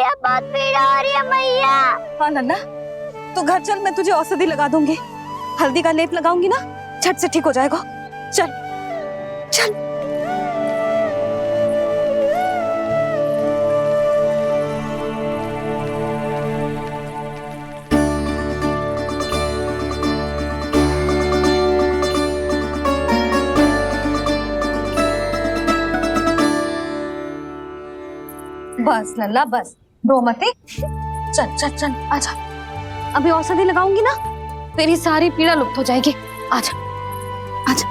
मैया बहुत पीड़ा हो रही है मैया। हाँ नन्ना, तू घर चल, मैं तुझे औषधि लगा दूंगी। हल्दी का लेप लगाऊंगी ना, झट से ठीक हो जाएगा। चल चल। बस लल्ला बस, रो मत। चल चल चल, आजा। अभी औषधि लगाऊंगी ना, तेरी सारी पीड़ा लुप्त हो जाएगी। आजा आजा,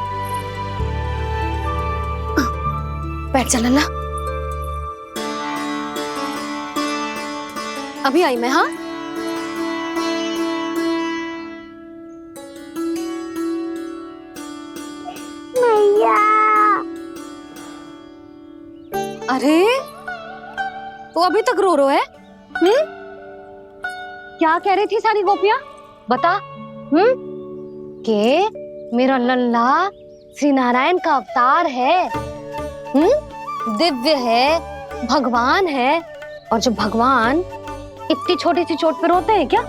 बैठ जा लल्ला। अभी आई मैं। हाँ मैया। अरे तू अभी तक रो रो है? क्या कह रही थी सारी गोपियां? बता। के मेरा लल्ला श्री नारायण का अवतार है, दिव्य है, भगवान है। और जब भगवान इतनी छोटी सी चोट पे रोते हैं क्या?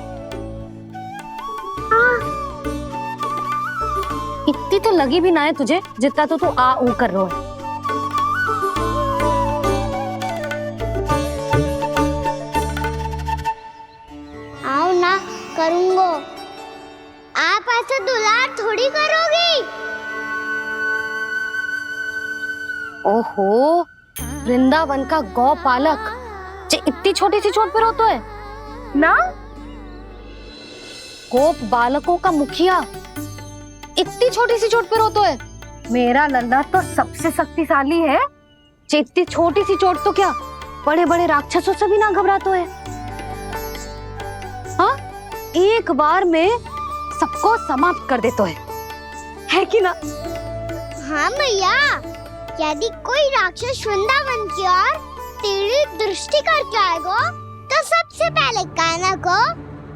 इतनी तो लगी भी ना है तुझे, जितना तो तू आ ऊ कर रो है। आओ ना, करूंगो। आप ऐसा दुलार थोड़ी करोगी। ओहो, वृंदावन का गौपालक जे इतनी छोटी सी चोट पे रोता है ना? गोप बालकों का मुखिया इतनी छोटी सी चोट पे रोता है? मेरा लल्ला तो सबसे शक्तिशाली है। जे इतनी छोटी सी चोट तो क्या, बड़े बड़े राक्षसों से भी ना घबराता है। हाँ, एक बार में सबको समाप्त कर देता है कि ना? हाँ मैया, यदि कोई राक्षस वृंदावन की ओर टेढ़ी दृष्टि करके आएगा तो सबसे पहले कान्हा को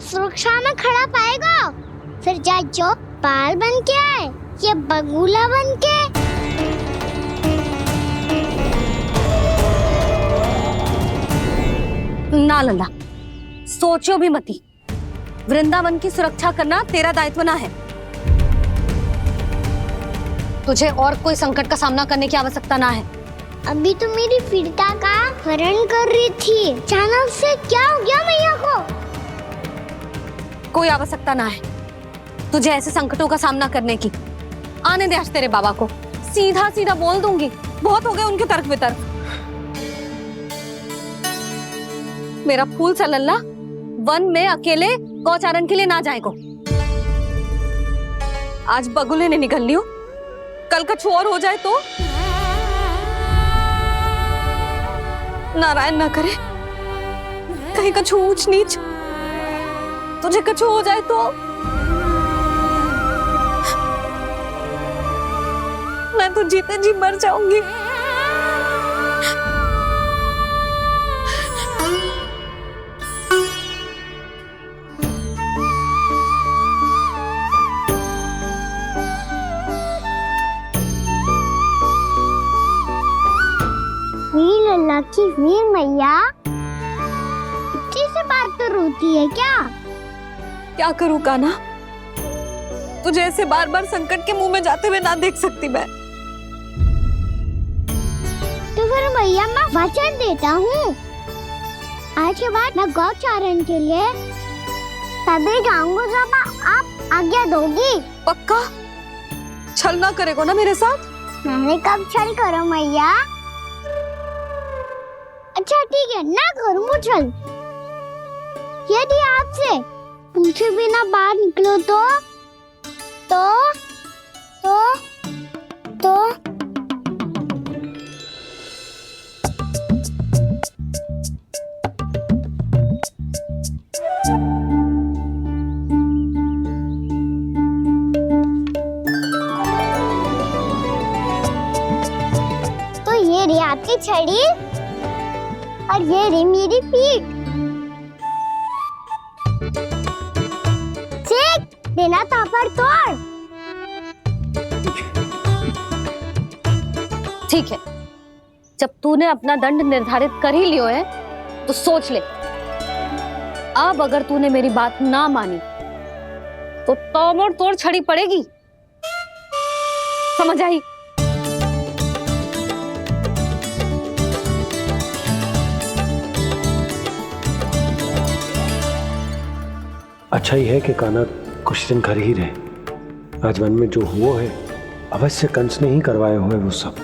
सुरक्षा में खड़ा पाएगा। फिर चाहे जो बाल बन के आए या बगुला बन के। ना लल्ला, सोचो भी मती। वृंदावन की सुरक्षा करना तेरा दायित्व ना है। तुझे और कोई संकट का सामना करने की आवश्यकता ना है। अभी तो मेरी पीड़िता का हरण कर रही थी, अचानक से क्या हो गया मैया को? कोई आवश्यकता ना है तुझे ऐसे संकटों का सामना करने की। आने दे आज तेरे बाबा को, सीधा सीधा बोल दूंगी। बहुत हो गए उनके तर्क वितर्क। मेरा फूल सा लल्ला वन में अकेले गौचारण के लिए ना जाएगो। आज बगुले ने निकल लियो, कल का और हो जाए तो? नारायण ना करे, कहीं कछु ऊंच नीच तुझे कछु हो जाए तो? मैं तो जीते जी मर जाऊंगी। लल्ला की वीर मैया इतनी सी बात तो रोती है क्या? क्या करूं कान्हा, तुझे ऐसे बार बार संकट के मुंह में जाते हुए ना देख सकती मैं। तो फिर मैया मैं वचन देता हूँ, आज के बाद मैं गौचारण के लिए तभी जाऊंगा जब आप आज्ञा दोगी। पक्का? छल ना करेगा ना मेरे साथ? मैंने कब छल करो मैया? अच्छा ठीक है, ना करूंगा छल। यदि आपसे पूछे बिना बाहर निकलो तो ये रही आपकी छड़ी और ये रही मेरी पीठ। चेक देना था पर तोड़। ठीक है, जब तूने अपना दंड निर्धारित कर ही लियो है तो सोच ले, अब अगर तूने मेरी बात ना मानी तो तोड़ तोड़ छड़ी पड़ेगी, समझ आई? अच्छा ही है कि कान्हा कुछ दिन घर ही रहे। आज वन में जो हुआ है अवश्य कंस ने ही करवाए हुए वो सब।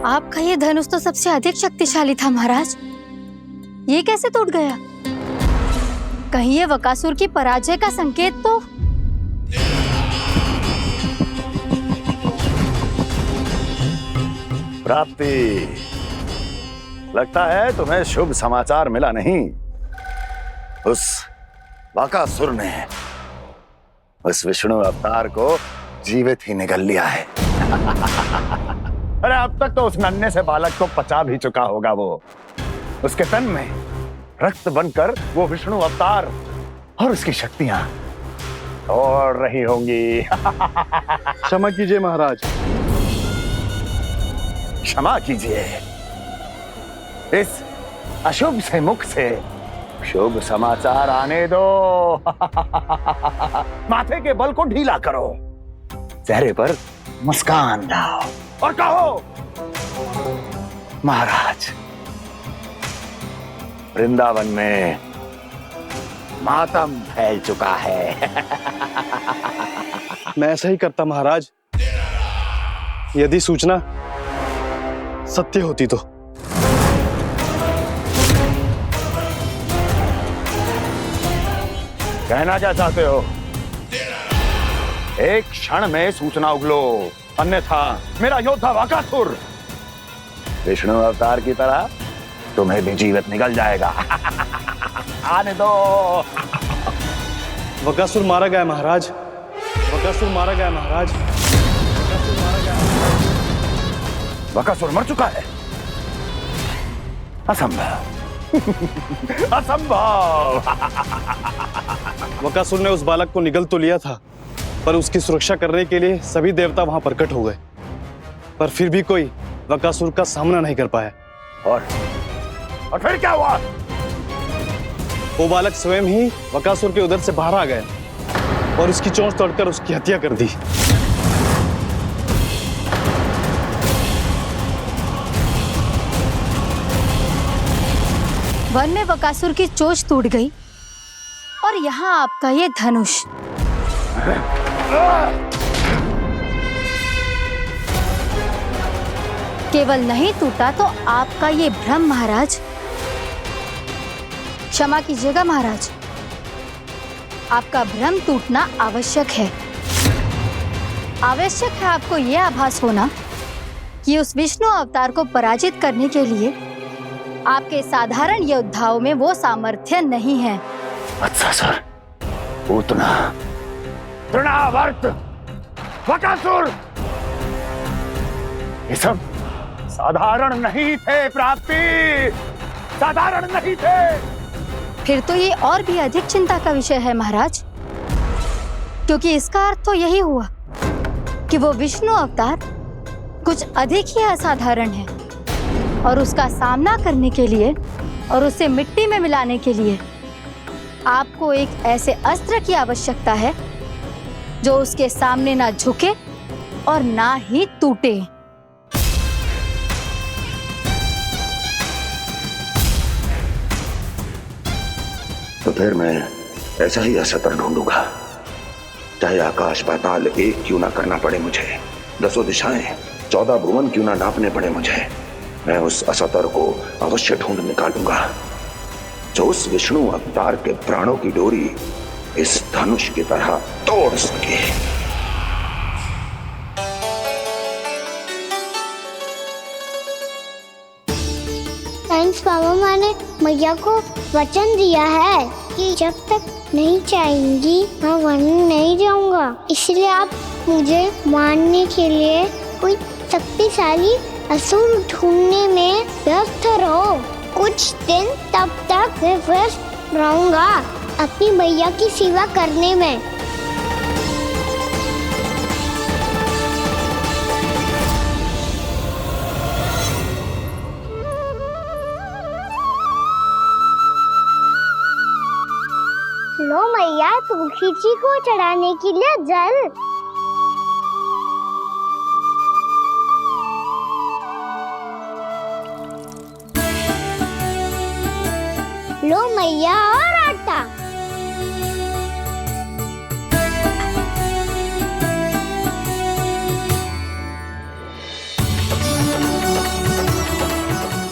आपका ये धनुष तो सबसे अधिक शक्तिशाली था महाराज, ये कैसे टूट गया? कहीं ये बकासुर की पराजय का संकेत तो? प्राप्ति, लगता है तुम्हें शुभ समाचार मिला नहीं। उस बकासुर ने उस विष्णु अवतार को जीवित ही निगल लिया है। अरे अब तक तो उस नन्हे से बालक को पचा भी चुका होगा वो। उसके तन में रक्त बनकर वो विष्णु अवतार और उसकी शक्तियां और रही होंगी। क्षमा कीजिए महाराज। क्षमा कीजिए, इस अशुभ से मुख से शुभ समाचार आने दो। माथे के बल को ढीला करो, चेहरे पर मुस्कान लाओ और कहो, महाराज, वृंदावन में मातम फैल चुका है। मैं ऐसा ही करता महाराज, यदि सूचना सत्य होती तो। कहना क्या चाहते हो? एक क्षण में सूचना उगलो, अन्यथा मेरा योद्धा बकासुर विष्णु अवतार की तरह तुम्हें भी जीवित निकल जाएगा। आने दो। बकासुर मारा गया महाराज, बकासुर मारा गया महाराज, बकासुर मारा गया। बकासुर मर चुका है? असंभव। असंभव। बकासुर ने उस बालक को निगल तो लिया था, पर उसकी सुरक्षा करने के लिए सभी देवता वहां प्रकट हो गए, पर फिर भी कोई बकासुर का सामना नहीं कर पाया। और फिर क्या हुआ? वो बालक स्वयं ही बकासुर के उदर से बाहर आ गया और उसकी चोंच तोड़कर उसकी हत्या कर दी। वन में बकासुर की चोंच टूट गई और यहाँ आपका ये धनुष। केवल नहीं टूटा तो आपका ये भ्रम महाराज। क्षमा कीजिएगा महाराज, आपका भ्रम टूटना आवश्यक है। आवश्यक है आपको यह आभास होना कि उस विष्णु अवतार को पराजित करने के लिए आपके साधारण योद्धाओं में वो सामर्थ्य नहीं है। अच्छा सर, उतना तृणावर्त बकासुर ये सब साधारण नहीं थे प्राप्ति, साधारण नहीं थे। फिर तो ये और भी अधिक चिंता का विषय है महाराज, क्योंकि इसका अर्थ तो यही हुआ कि वो विष्णु अवतार कुछ अधिक ही असाधारण है और उसका सामना करने के लिए और उसे मिट्टी में मिलाने के लिए आपको एक ऐसे अस्त्र की आवश्यकता है जो उसके सामने ना झुके और ना ही टूटे। तो फिर मैं ऐसा ही असत्र ढूंढूंगा, चाहे आकाश पाताल एक क्यों ना करना पड़े मुझे, 10 दिशाएं 14 भुवन क्यों ना नापने पड़े मुझे। मैं उस असतर को अवश्य ढूंढ निकालूंगा जो उस विष्णु अवतार के प्राणों की डोरी इस धनुष की तरह तोड़ सके। थैंक्स पापा, मैंने मैया को वचन दिया है कि जब तक नहीं चाहेंगी मैं वन नहीं जाऊंगा, इसलिए आप मुझे मारने के लिए कोई शक्तिशाली असुर ढूंढने में व्यस्त रहो। कुछ दिन तब तक मैं व्यस्त रहूंगा। अपनी मैया की सेवा करने में। लो मैया, तुलसी जी को चढ़ाने के लिए जल। लो मैया, और आटा।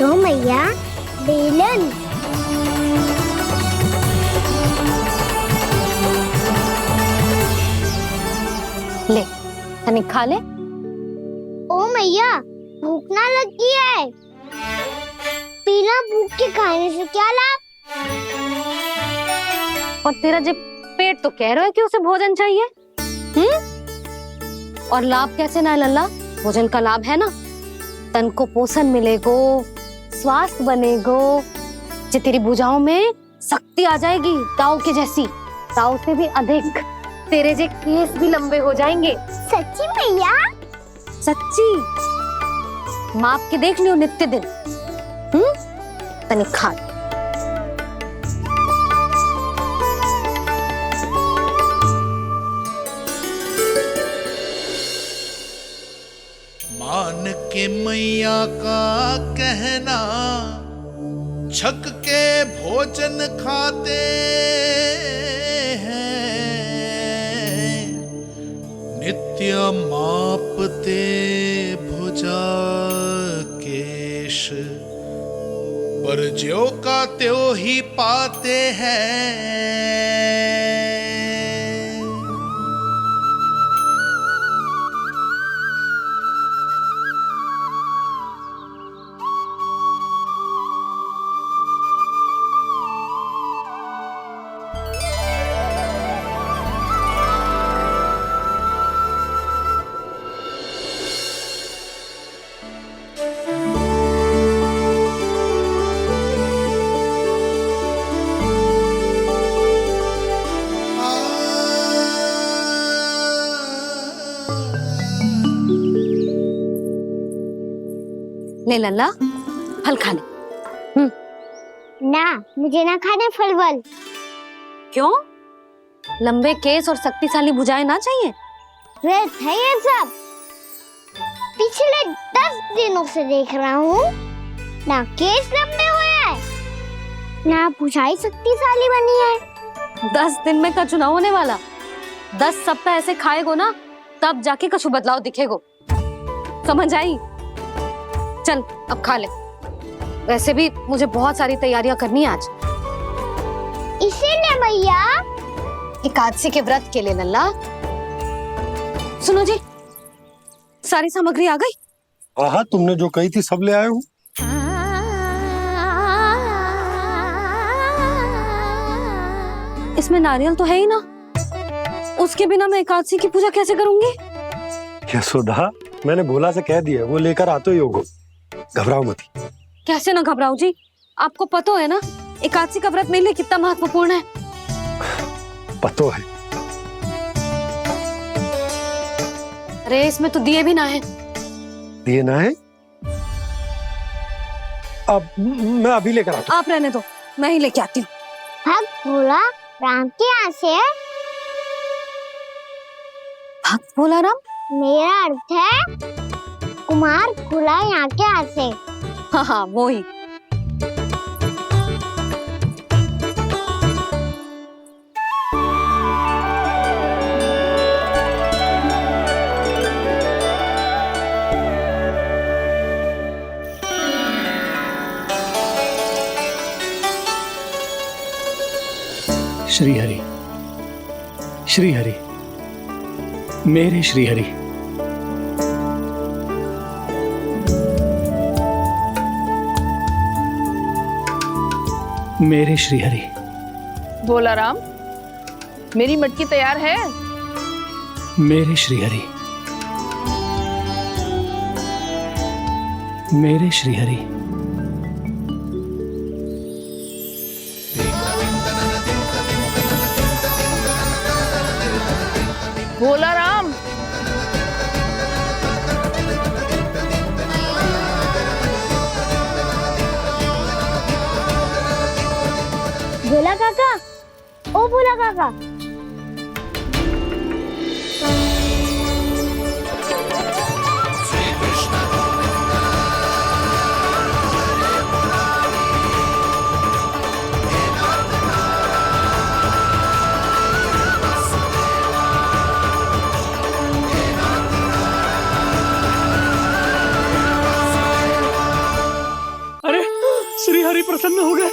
लो मैया, बेलन। ले तनिक खा ले। ओ मैया, भूख ना लगी है। बिना भूख के खाने से क्या लाभ? और तेरा जब पेट तो कह रहा है कि उसे भोजन चाहिए। और लाभ कैसे ना है लल्ला? भोजन का लाभ है ना, तन को पोषण मिलेगो, स्वास्थ्य बनेगो, जो तेरी भुजाओं में शक्ति आ जाएगी, ताऊ के जैसी, ताऊ से भी अधिक। तेरे जे केस भी लंबे हो जाएंगे। सच्ची मैया? सच्ची। माप के देख लियो नित्य दिन। तनिक खा। मान के मैया का कहना, छक के भोजन खाते हैं, नित्य मापते भुजा केश, पर ज्यो का त्यों ही पाते हैं। ले लल्ला, फल खा ले। ना, मुझे ना खाने फल वल। क्यों? लंबे केस और शक्तिशाली भुजाएं ना चाहिए? व्यर्थ है ये सब। पिछले 10 दिनों से देख रहा हूँ, ना केस लंबे हुए हैं, ना भुजाएं शक्तिशाली बनी है। 10 दिन में कछु ना होने वाला। 10 सप्ताह ऐसे खाएगो ना, तब जाके कछु बदलाव दिखेगो। समझ आई? चल अब खा ले। वैसे भी मुझे बहुत सारी तैयारियां करनी है आज। इसीलिए मैया, एकादशी के व्रत के लिए लल्ला। सुनो जी, सारी सामग्री आ गई? हाँ, तुमने जो कही थी सब ले आए हूँ। इसमें नारियल तो है ही ना, उसके बिना मैं एकादशी की पूजा कैसे करूंगी? यशोदा, मैंने भोला से कह दिया, वो लेकर आते ही होगा। घबराओ मत। कैसे ना घबराओ जी, आपको पता है ना एकादशी का व्रत मेरे लिए कितना महत्वपूर्ण है। पतो है। अरे इसमें तो दिए भी ना है। दिए ना है? अब मैं अभी लेकर आता हूँ। आप रहने दो, मैं ही लेके आती हूँ। भक्त भोला राम के यहाँ से है? भक्त भोला राम? मेरा अर्थ है कुमार भोला यहाँ के यहाँ से। हाँ हाँ, वो ही। श्री हरि, श्री हरि, मेरे श्री हरि। मेरे श्री हरि। भोला राम, मेरी मटकी तैयार है? मेरे श्री हरि। मेरे श्री हरि। भोला राम। भोला काका, ओ भोला काका। अरे श्री हरि प्रसन्न हो गए,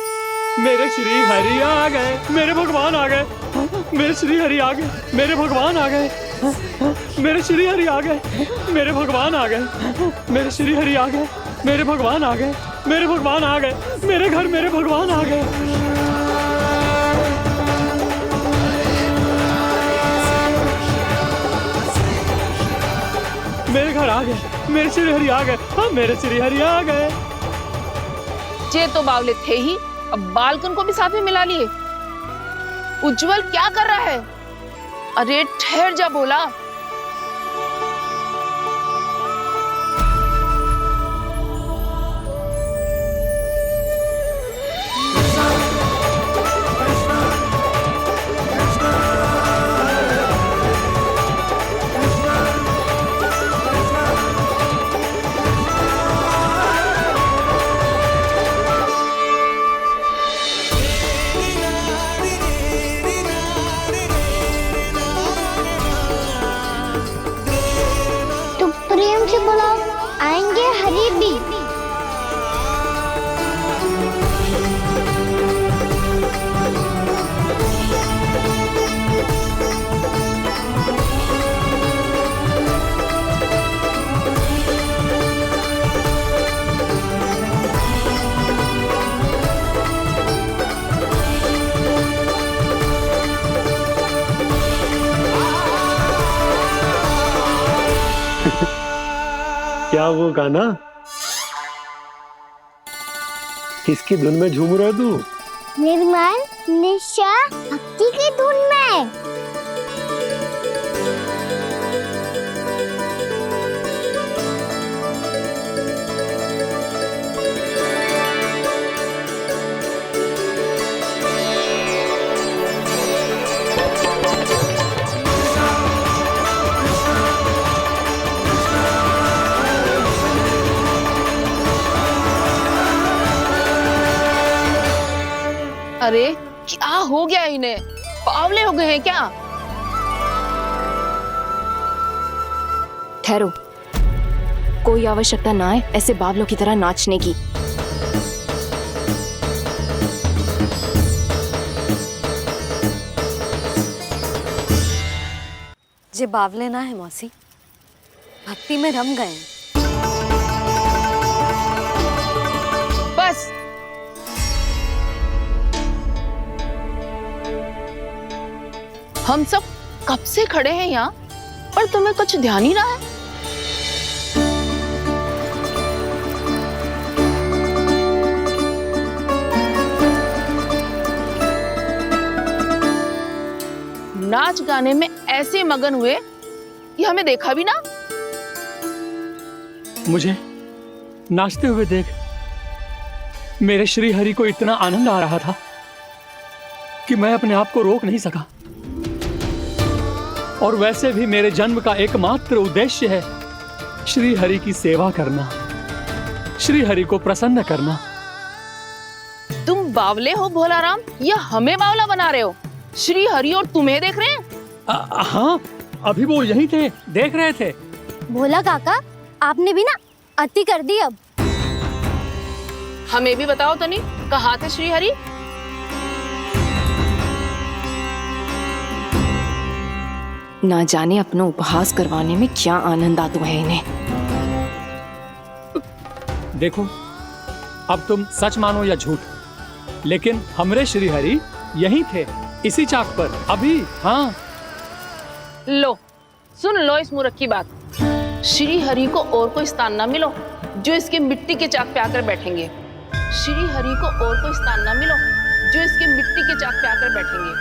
मेरे श्री हरि आ गए, मेरे भगवान आ गए, मेरे श्री हरि आ गए, मेरे भगवान आ गए, मेरे श्री हरि आ गए, मेरे भगवान आ गए, मेरे श्री हरि आ गए, मेरे भगवान आ गए, मेरे भगवान आ गए, मेरे घर मेरे भगवान आ गए। मेरे घर आ गए, मेरे श्री हरि आ गए, हाँ मेरे श्री हरि आ गए। ये तो बावले थे ही, अब बालकन को भी साथ में मिला लिए। उज्जवल क्या कर रहा है? अरे ठहर जा भोला। तुम प्रेम से बुलाओ, आएंगे हरि भी। क्या वो गाना? किसकी धुन में झूम रहा तू? निर्मल निशा भक्ति की धुन में। अरे क्या हो गया इन्हें? पावले हो गए हैं क्या? ठहरो, कोई आवश्यकता ना है ऐसे बावलों की तरह नाचने की। जे बावले ना है मौसी, भक्ति में रम गए हैं। बस हम सब कब से खड़े हैं यहाँ, पर तुम्हें कुछ ध्यान ही ना है। नाच गाने में ऐसे मगन हुए कि हमें देखा भी ना। मुझे नाचते हुए देख मेरे श्री हरि को इतना आनंद आ रहा था कि मैं अपने आप को रोक नहीं सका। और वैसे भी मेरे जन्म का एकमात्र उद्देश्य है श्री हरि की सेवा करना, श्री हरि को प्रसन्न करना। तुम बावले हो भोला राम, या हमें बावला बना रहे हो? श्री हरि और तुम्हें देख रहे हैं। हाँ, अभी वो यहीं थे, देख रहे थे। भोला काका, आपने भी ना अति कर दी। अब हमें भी बताओ तनी, कहाँ थे श्री हरि? ना जाने अपना उपहास करवाने में क्या आनंद आता है इन्हें। देखो, अब तुम सच मानो या झूठ, लेकिन हमरे श्री हरि यहीं थे, इसी चाक पर अभी। हाँ, लो सुन लो इस मूर्ख की बात। श्री हरि को और कोई स्थान ना मिलो जो इसके मिट्टी के चाक पे आकर बैठेंगे। श्री हरि को और कोई स्थान ना मिलो जो इसके मिट्टी के चाक पे आकर बैठेंगे।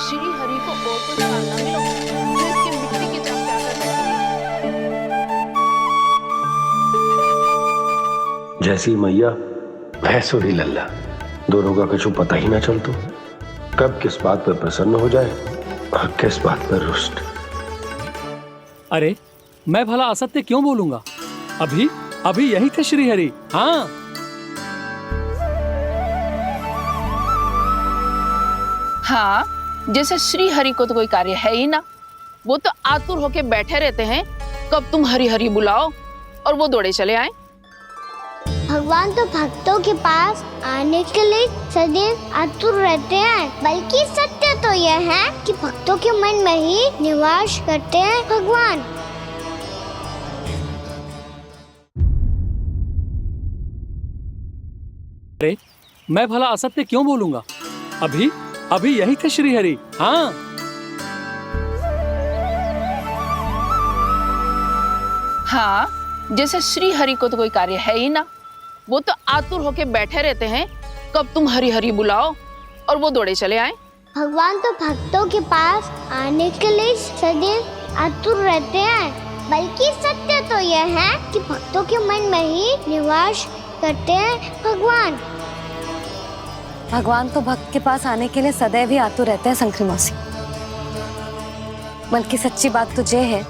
श्री हरि को और कोई स्थान ना मिलो जो इसके मिट्टी जैसी मैया वैसो ही लल्ला, दोनों का कुछ पता ही ना चल तो कब किस बात पर प्रसन्न हो जाए और किस बात पर रुष्ट। अरे मैं भला असत्य क्यों बोलूंगा? अभी अभी यही थे श्रीहरि। हाँ, हाँ, जैसे श्री हरि को तो कोई कार्य है ही ना, वो तो आतुर होके बैठे रहते हैं कब तुम हरि हरि बुलाओ और वो दौड़े चले आए। भगवान तो भक्तों के पास आने के लिए सदैव आतुर रहते हैं, बल्कि सत्य तो यह है कि भक्तों के मन में ही निवास करते हैं भगवान। अरे मैं भला असत्य क्यों बोलूंगा? अभी अभी यही थे श्रीहरि। हाँ, हाँ, जैसे श्री हरि को तो कोई कार्य है ही ना, वो तो आतुर होके बैठे रहते हैं कब तुम हरि हरि बुलाओ और वो दौड़े चले आए। भगवान तो भक्तों के पास आने के लिए सदैव आतुर रहते हैं, बल्कि सत्य तो यह है कि भक्तों के मन में ही निवास करते हैं भगवान। भगवान तो भक्त के पास आने के लिए सदैव ही आतुर रहते हैं शंकरी मौसी। बल्कि सच्ची बात तो ये है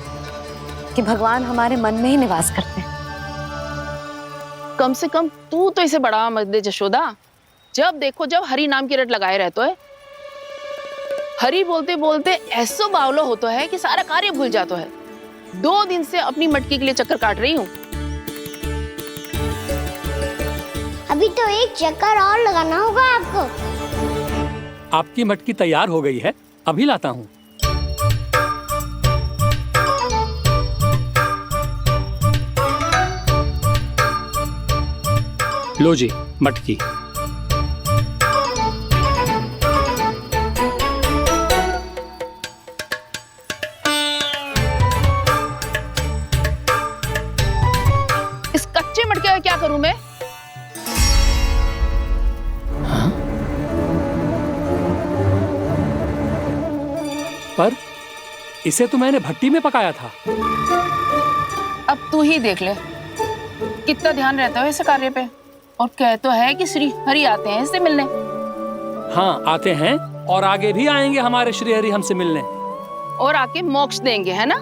कि भगवान हमारे मन में ही निवास करते हैं। कम से कम तू तो इसे बढ़ावा मत दे जशोदा। जब देखो जब हरि नाम की रट लगाए रहते है। हरि बोलते बोलते ऐसो बावलो होता है कि सारा कार्य भूल जाता है। 2 दिन से अपनी मटकी के लिए चक्कर काट रही हूँ। अभी तो एक चक्कर और लगाना होगा आपको। आपकी मटकी तैयार हो गई है, अभी लाता हूँ। लो जी मटकी। इस कच्चे मटके का क्या करूं मैं? पर इसे तो मैंने भट्टी में पकाया था। अब तू ही देख ले कितना ध्यान रहता है इस कार्य पे। और कह तो है कि श्री हरि आते हैं इससे मिलने। हाँ आते हैं और आगे भी आएंगे हमारे श्रीहरि हमसे मिलने। और आके मोक्ष देंगे, है ना?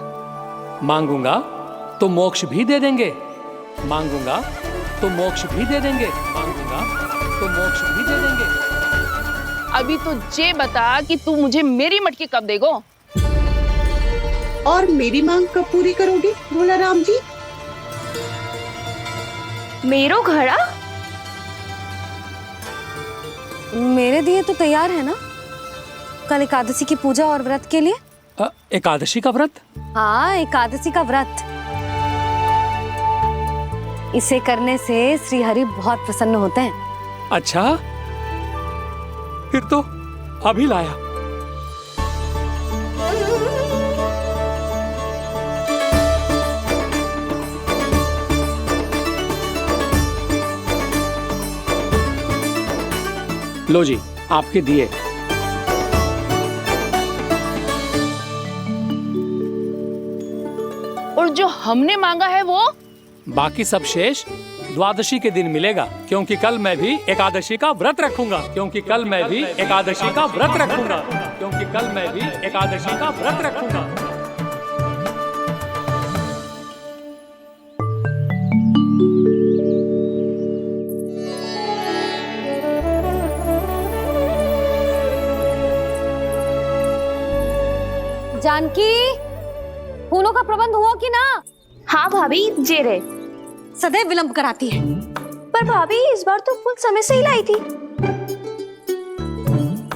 मांगूंगा तो मोक्ष भी दे देंगे, मांगूंगा तो मोक्ष भी दे देंगे, मांगूंगा तो मोक्ष भी दे देंगे। अभी तो ये बता कि तू मुझे मेरी मटकी कब देगो? और मेरी मांग कब पूरी करोगे भोला राम जी? मेरो घड़ा मेरे दिए तो तैयार है ना, कल एकादशी की पूजा और व्रत के लिए। एकादशी का व्रत? हाँ, एकादशी का व्रत। इसे करने से श्री हरि बहुत प्रसन्न होते हैं। अच्छा, फिर तो अभी लाया। लो जी आपके दिए। और जो हमने मांगा है वो? बाकी सब शेष द्वादशी के दिन मिलेगा, क्योंकि कल मैं भी एकादशी का व्रत रखूंगा, क्योंकि कल मैं भी एकादशी का व्रत रखूंगा, क्योंकि कल मैं भी एकादशी का व्रत रखूंगा। जानकी, फूलों का प्रबंध हुआ कि ना? हाँ भाभी, जे रे। सदैव विलंब कराती है। पर भाभी इस बार तो फूल समय से ही लाई थी।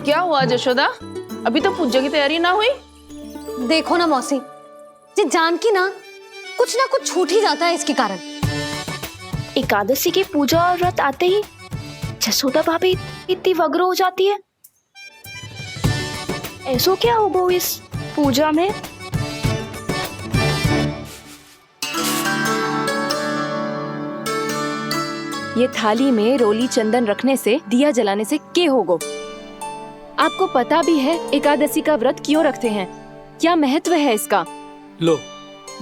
क्या हुआ जशोदा? अभी तो पूजा की तैयारी ना हुई? देखो ना मौसी, ये जानकी ना कुछ छूट ही जाता है इसके कारण। एकादशी की पूजा और व्रत आते ही जसोदा भाभी इतनी वग्र हो जाती है। ऐसो क्या होगा इस पूजा में? ये थाली में रोली चंदन रखने से, दिया जलाने से के होगो? आपको पता भी है एकादशी का व्रत क्यों रखते हैं? क्या महत्व है इसका? लो,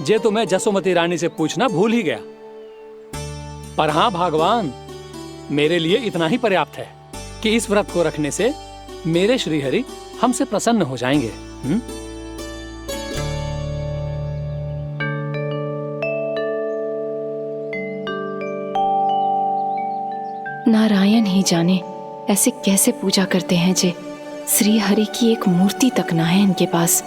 जे तो मैं जसोमती रानी से पूछना भूल ही गया। पर हाँ भगवान, मेरे लिए इतना ही पर्याप्त है कि इस व्रत को रखने से मेरे श्रीहरि हमसे प्रसन्न हो जाएंगे। नारायण ही जाने ऐसे कैसे पूजा करते हैं जे श्री हरि की एक मूर्ति तक ना है इनके पास।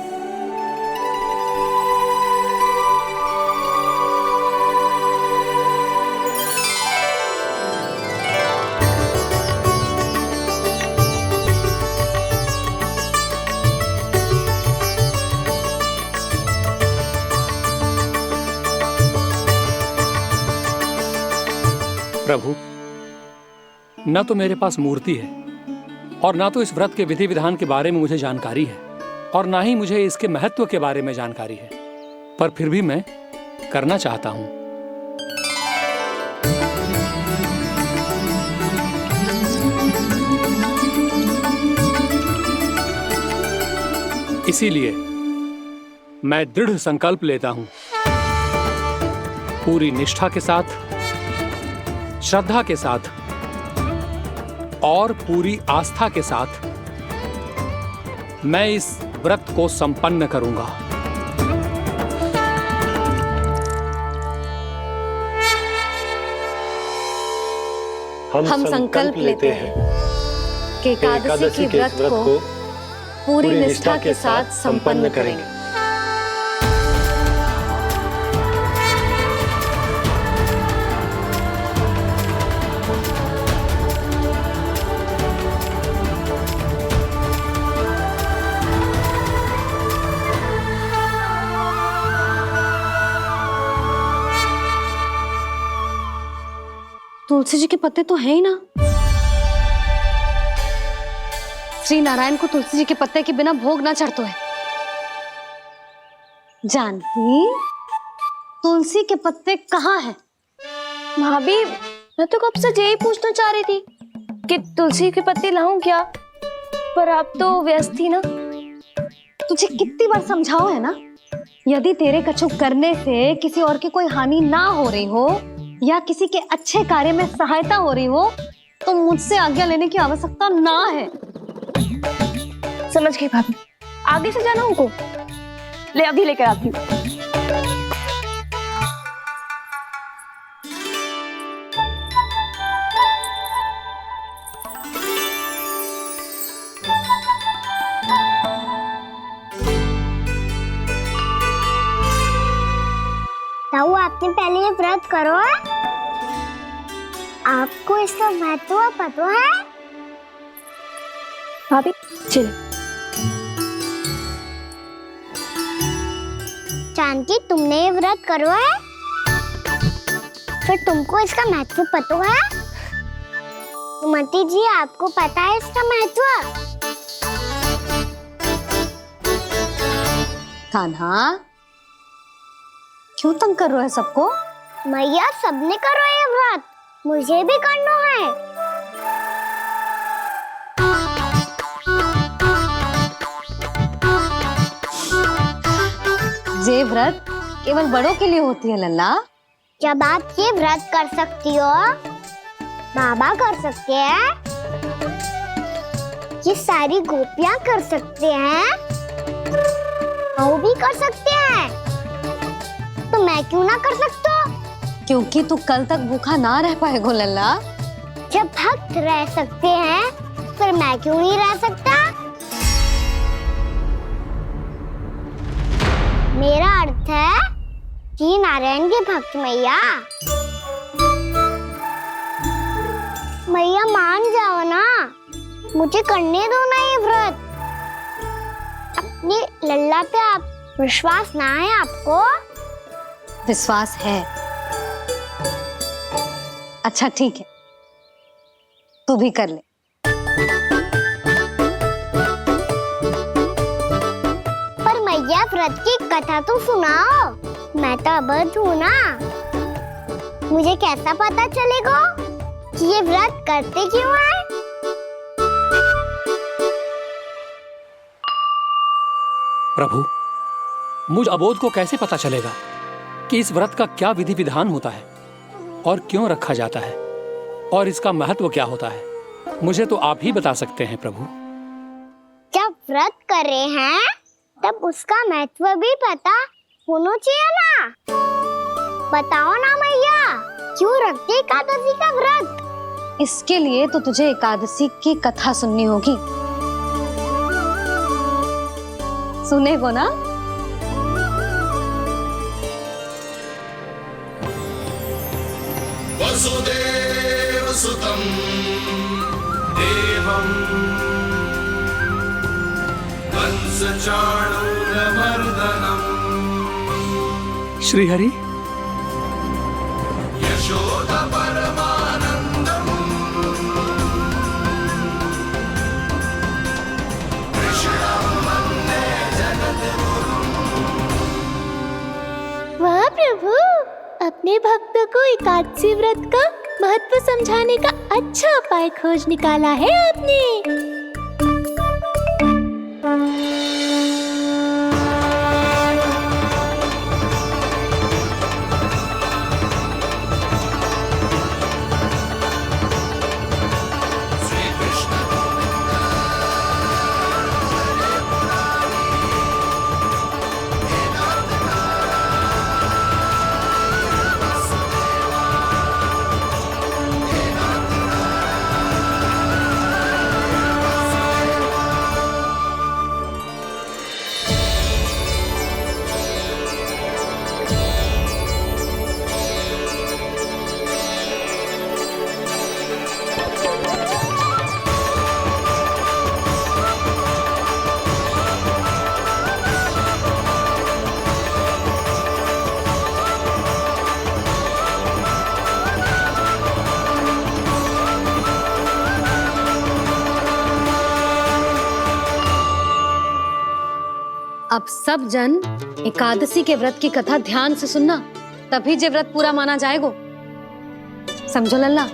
प्रभु, न तो मेरे पास मूर्ति है और ना तो इस व्रत के विधि विधान के बारे में मुझे जानकारी है और ना ही मुझे इसके महत्व के बारे में जानकारी है, पर फिर भी मैं करना चाहता हूं। इसीलिए मैं दृढ़ संकल्प लेता हूं, पूरी निष्ठा के साथ, श्रद्धा के साथ और पूरी आस्था के साथ मैं इस व्रत को संपन्न करूंगा। हम संकल्प लेते हैं कि एकादशी के व्रत को पूरी निष्ठा के साथ संपन्न करेंगे। तुलसी जी के पत्ते तो हैं ही ना। श्री नारायण को तुलसी जी के पत्ते के बिना भोग ना चढ़तो है। जानकी, तुलसी के पत्ते कहाँ हैं? भाभी, मैं तो कब से यही पूछना चाह रही थी कि तुलसी के पत्ते लाऊं क्या, पर आप तो व्यस्त थी ना। तुझे कितनी बार समझाओ है ना, यदि तेरे कछु करने से किसी और की कोई हानि ना हो रही हो या किसी के अच्छे कार्य में सहायता हो रही हो तो मुझसे आज्ञा लेने की आवश्यकता ना है। समझ गई भाभी, आगे से जाना उनको ले, अभी लेकर आती हूँ। ताऊ, आपने पहले ये व्रत करो है? आपको इसका महत्व पता है? भाभी चल। जानकी, तुमने ये व्रत करो है, फिर तुमको इसका महत्व पता है? सुमति जी, आपको पता है इसका महत्व? कान्हा, क्यों तंग कर रहे हो सबको? मैया, सबने करो ये व्रत, मुझे भी करना है। ये व्रत केवल बड़ों के लिए होती है लल्ला। जब आप ये व्रत कर सकती हो, बाबा कर सकते हैं, ये सारी गोपियां कर सकते हैं, वो भी कर सकते हैं, तो मैं क्यों ना कर सकता? क्योंकि तू कल तक भूखा ना रह पाएगा लल्ला। जब भक्त रह सकते हैं, फिर मैं क्यों नहीं रह सकता? मेरा अर्थ है कि नारायण के भक्त मैया, मैया मान जाओ ना, मुझे करने दो ना ये व्रत। अपनी लल्ला पे आप विश्वास ना है आपको? विश्वास है। अच्छा ठीक है, तू भी कर ले। पर मैया, व्रत की कथा तो सुनाओ, मैं तो अबध हूँ ना। मुझे कैसा पता चलेगा कि ये व्रत करते क्यों है? प्रभु, मुझ अबोध को कैसे पता चलेगा कि इस व्रत का क्या विधि विधान होता है? और क्यों रखा जाता है और इसका महत्व क्या होता है, मुझे तो आप ही बता सकते हैं प्रभु। जब व्रत कर रहे हैं तब उसका महत्व भी पता होना चाहिए ना। बताओ ना मैया, क्यों रखते एकादशी का व्रत? इसके लिए तो तुझे एकादशी की कथा सुननी होगी। सुनेगो ना? वसुदेव सुतं देवं कंसचाणूरमर्दनम् श्रीहरि, यशोदा परमानन्दम् कृष्णं वन्दे जगद्गुरुम्। वाह प्रभु, अपने भक्तों को एकादशी व्रत का महत्व समझाने का अच्छा उपाय खोज निकाला है आपने। अब सब जन एकादशी के व्रत की कथा ध्यान से सुनना, तभी जे व्रत पूरा माना जाएगा। समझो लल्ला?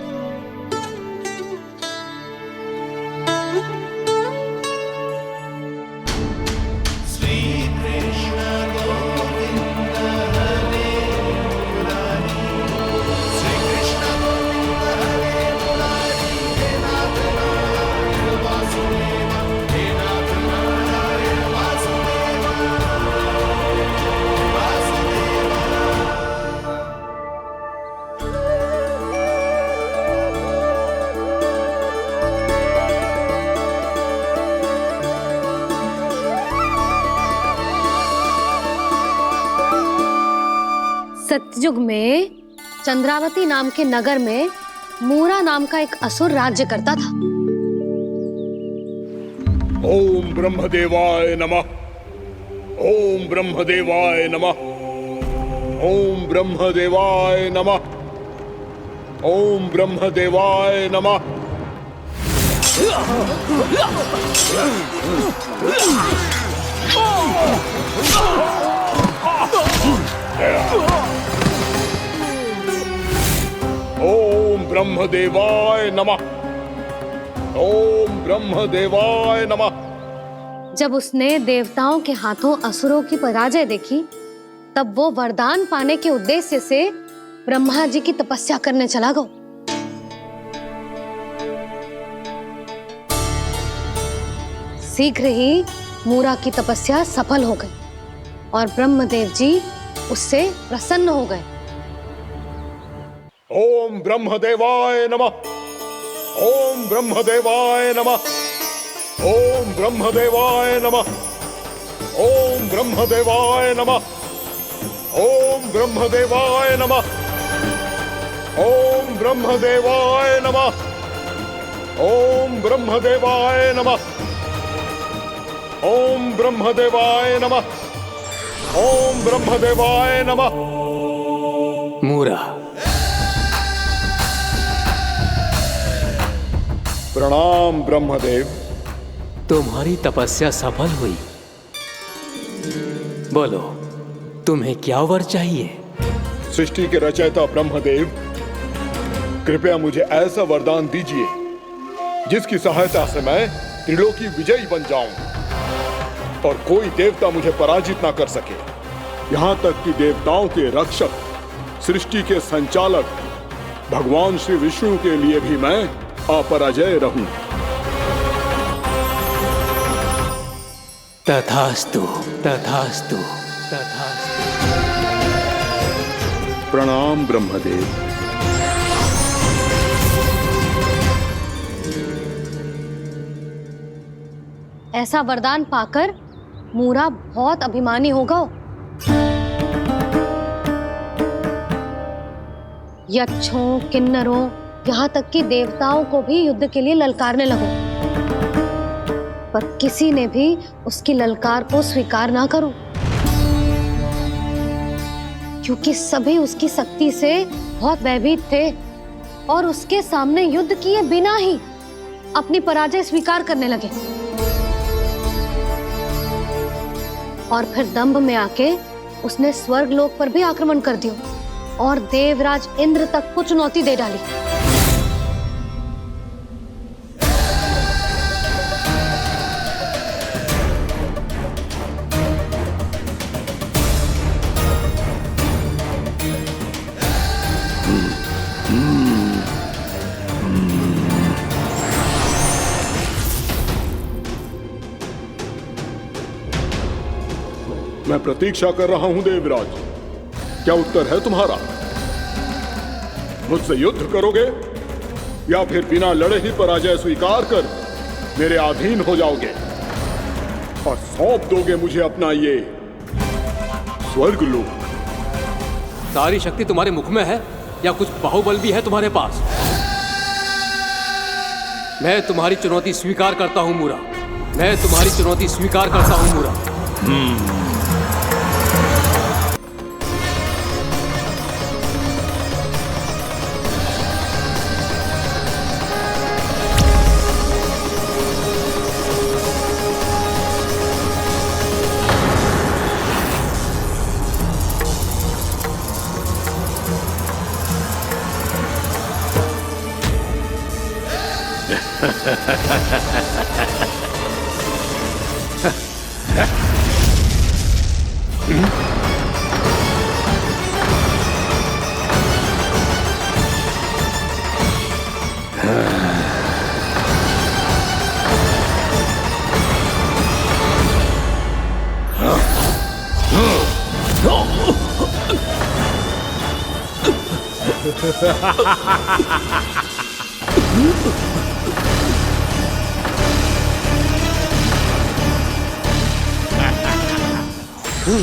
सतयुग में चंद्रावती नाम के नगर में मूरा नाम का एक असुर राज्य करता था। ओम ब्रह्मदेवाय नमः। ओम ब्रह्मदेवाय नमः। ओम ब्रह्मदेवाय नमः। ओम ब्रह्मदेवाय नमः। ओम ब्रह्मदेवाय नमः। ओम ब्रह्मदेवाय नमः। जब उसने देवताओं के हाथों असुरों की पराजय देखी, तब वो वरदान पाने के उद्देश्य से ब्रह्मा जी की तपस्या करने चला गया। शीघ्र ही मूरा की तपस्या सफल हो गई और ब्रह्मदेव जी उससे प्रसन्न हो गए। ओम ब्रह्मदेवाय नमः। ओम ब्रह्मदेवाय नमः। ओम ब्रह्मदेवाय नमः। ओम ब्रह्मदेवाय नमः। ओम ब्रह्मदेवाय नमः। ओम ब्रह्मदेवाय नमः। ओम ब्रह्मदेवाय नमः। ओम ब्रह्मदेवाय नमः। ओम ब्रह्मदेवाय नमः। मूरा, प्रणाम ब्रह्मदेव। तुम्हारी तपस्या सफल हुई। बोलो, तुम्हें क्या वर चाहिए? सृष्टि के रचयिता ब्रह्मदेव, कृपया मुझे ऐसा वरदान दीजिए जिसकी सहायता से मैं त्रिलोकी विजयी बन जाऊं और कोई देवता मुझे पराजित ना कर सके। यहाँ तक कि देवताओं के रक्षक, सृष्टि के संचालक भगवान श्री विष्णु के लिए भी मैं अपराजय रहूं। तथास्तु तथास्तु तथास्तु। प्रणाम ब्रह्मदेव। ऐसा वरदान पाकर मूरा बहुत अभिमानी होगा। यक्षों, किन्नरों, यहाँ तक कि देवताओं को भी युद्ध के लिए ललकारने लगो, पर किसी ने भी उसकी ललकार को स्वीकार ना करो, क्योंकि सभी उसकी शक्ति से बहुत भयभीत थे और उसके सामने युद्ध किए बिना ही अपनी पराजय स्वीकार करने लगे। और फिर दंभ में आके उसने स्वर्ग लोक पर भी आक्रमण कर दिया और देवराज इंद्र तक को चुनौती दे डाली। मैं प्रतीक्षा कर रहा हूं देवराज, क्या उत्तर है तुम्हारा? मुझसे युद्ध करोगे या फिर बिना लड़े ही पराजय स्वीकार कर मेरे अधीन हो जाओगे और सौंप दोगे मुझे अपना ये स्वर्ग लोक? सारी शक्ति तुम्हारे मुख में है या कुछ बाहुबल भी है तुम्हारे पास? मैं तुम्हारी चुनौती स्वीकार करता हूं मूरा, मैं तुम्हारी चुनौती स्वीकार करता हूं मूरा।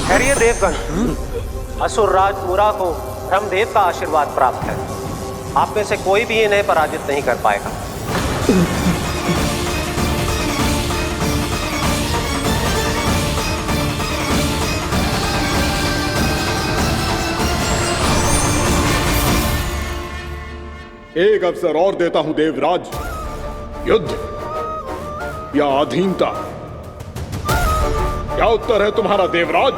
खैरिए देवगण, असुरराज मूरा को ब्रह्मदेव का आशीर्वाद प्राप्त है। आप में से कोई भी इन्हें पराजित नहीं कर पाएगा। एक अवसर और देता हूं देवराज, युद्ध या अधीनता, क्या उत्तर है तुम्हारा देवराज?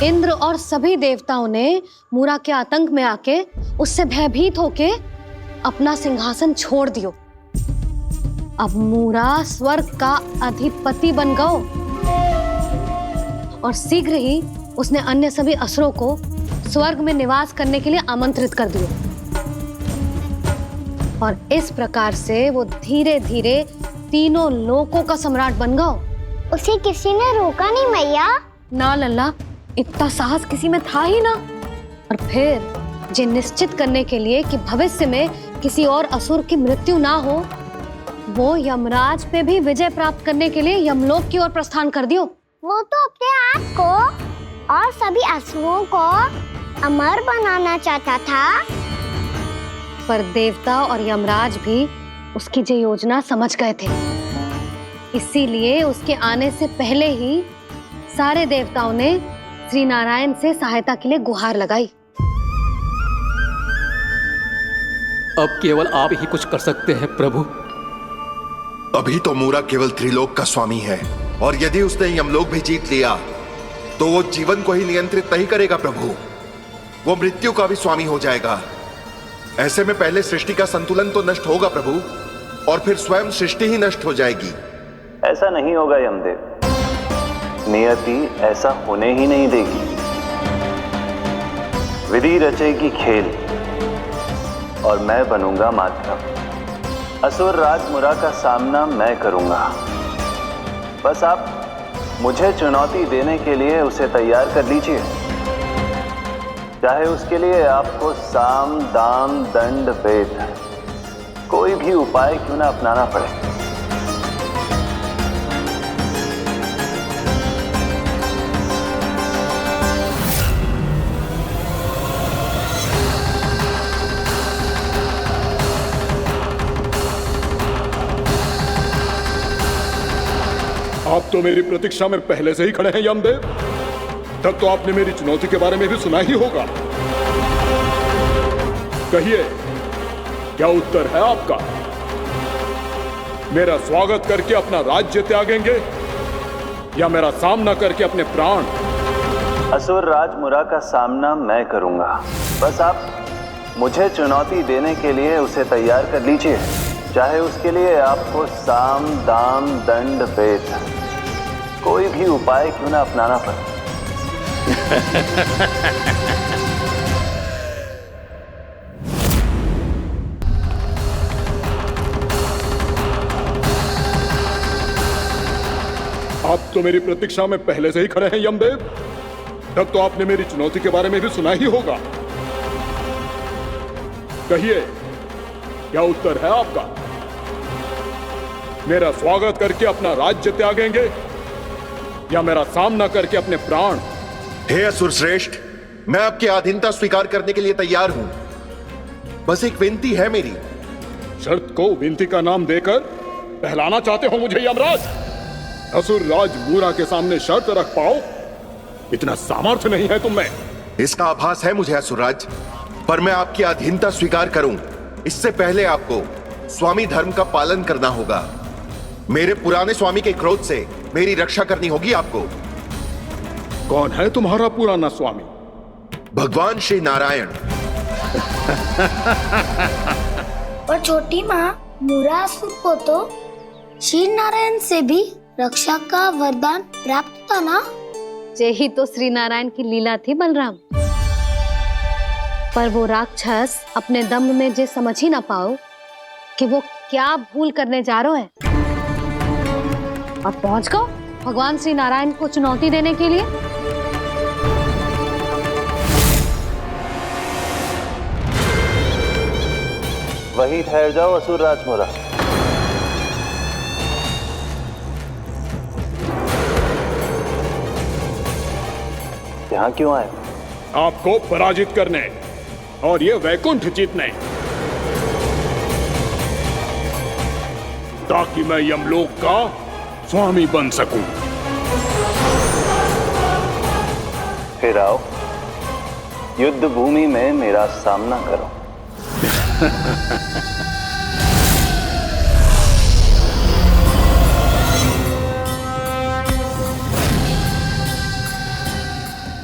इंद्र और सभी देवताओं ने मूरा के आतंक में आके उससे भयभीत होके अपना सिंहासन छोड़ दियो। अब मूरा स्वर्ग का अधिपति बन गयो और शीघ्र ही उसने अन्य सभी असुरों को स्वर्ग में निवास करने के लिए आमंत्रित कर दियो। और इस प्रकार से वो धीरे धीरे तीनों लोकों का सम्राट बन गयो। उसे किसी ने रोका नहीं मैया? ना लल्ला, इतना साहस किसी में था ही ना। और फिर ये निश्चित करने के लिए कि भविष्य में किसी और असुर की मृत्यु ना हो, वो यमराज पे भी विजय प्राप्त करने के लिए यमलोक की ओर प्रस्थान कर दियो। वो तो अपने आप को और सभी असुरों को अमर बनाना चाहता था, पर देवता और यमराज भी उसकी ये योजना समझ गए थे। इसीलिए उसके आने से पहले ही सारे देवताओं ने श्री नारायण से सहायता के लिए गुहार लगाई। अब केवल आप ही कुछ कर सकते हैं प्रभु। अभी तो मूरा केवल त्रिलोक का स्वामी है, और यदि उसने यमलोक भी जीत लिया तो वो जीवन को ही नियंत्रित नहीं करेगा प्रभु, वो मृत्यु का भी स्वामी हो जाएगा। ऐसे में पहले सृष्टि का संतुलन तो नष्ट होगा प्रभु, और फिर स्वयं सृष्टि ही नष्ट हो जाएगी। ऐसा नहीं होगा यमदेव, नियति ऐसा होने ही नहीं देगी। विधि रचेगी खेल और मैं बनूंगा माध्यम। असुर राज मुरा का सामना मैं करूंगा। बस आप मुझे चुनौती देने के लिए उसे तैयार कर लीजिए, चाहे उसके लिए आपको साम दाम दंड भेद कोई भी उपाय क्यों ना अपनाना पड़े। आप तो मेरी प्रतीक्षा में पहले से ही खड़े हैं यमदेव, तब तो आपने मेरी चुनौती के बारे में भी सुना ही होगा। कहिए, क्या उत्तर है आपका? मेरा स्वागत करके अपना राज्य त्यागेंगे या मेरा सामना करके अपने प्राण? असुर राज मुरा का सामना मैं करूंगा। बस आप मुझे चुनौती देने के लिए उसे तैयार कर लीजिए, चाहे उसके लिए आपको साम दाम दंड भेद कोई भी उपाय क्यों ना अपनाना पड़े। आप तो मेरी प्रतीक्षा में पहले से ही खड़े हैं यमदेव, तब तो आपने मेरी चुनौती के बारे में भी सुना ही होगा। कहिए, क्या उत्तर है आपका? मेरा स्वागत करके अपना राज्य त्यागेंगे या मेरा सामना करके अपने प्राण? हे असुर श्रेष्ठ, मैं आपकी अधीनता स्वीकार करने के लिए तैयार हूं। बस एक विनती है मेरी। शर्त को विनती का नाम देकर पहलाना चाहते हो मुझे यमराज? असुर राज मूरा के सामने शर्त रख पाओ, इतना सामर्थ्य नहीं है तुम में। इसका आभास है मुझे असुरराज, पर मैं आपकी अधीनता स्वीकार करूं इससे पहले आपको स्वामी धर्म का पालन करना होगा। मेरे पुराने स्वामी के क्रोध से मेरी रक्षा करनी होगी आपको। कौन है तुम्हारा पुराना स्वामी? भगवान श्री नारायण। और छोटी माँ, मूरासुर को तो श्री नारायण से भी रक्षा का वरदान प्राप्त था ना? यही तो श्री नारायण की लीला थी बलराम। पर वो राक्षस अपने दम में जे समझ ही ना पाओ कि वो क्या भूल करने जा रहे हैं, और पहुंच गो भगवान श्री नारायण को चुनौती देने के लिए। वही ठहर जाओ असुर राज मुरा। यहाँ क्यों आए? आपको पराजित करने और ये वैकुंठ जीतने, ताकि मैं यमलोक का स्वामी बन सकूं। फिर आओ, युद्ध भूमि में मेरा सामना करो।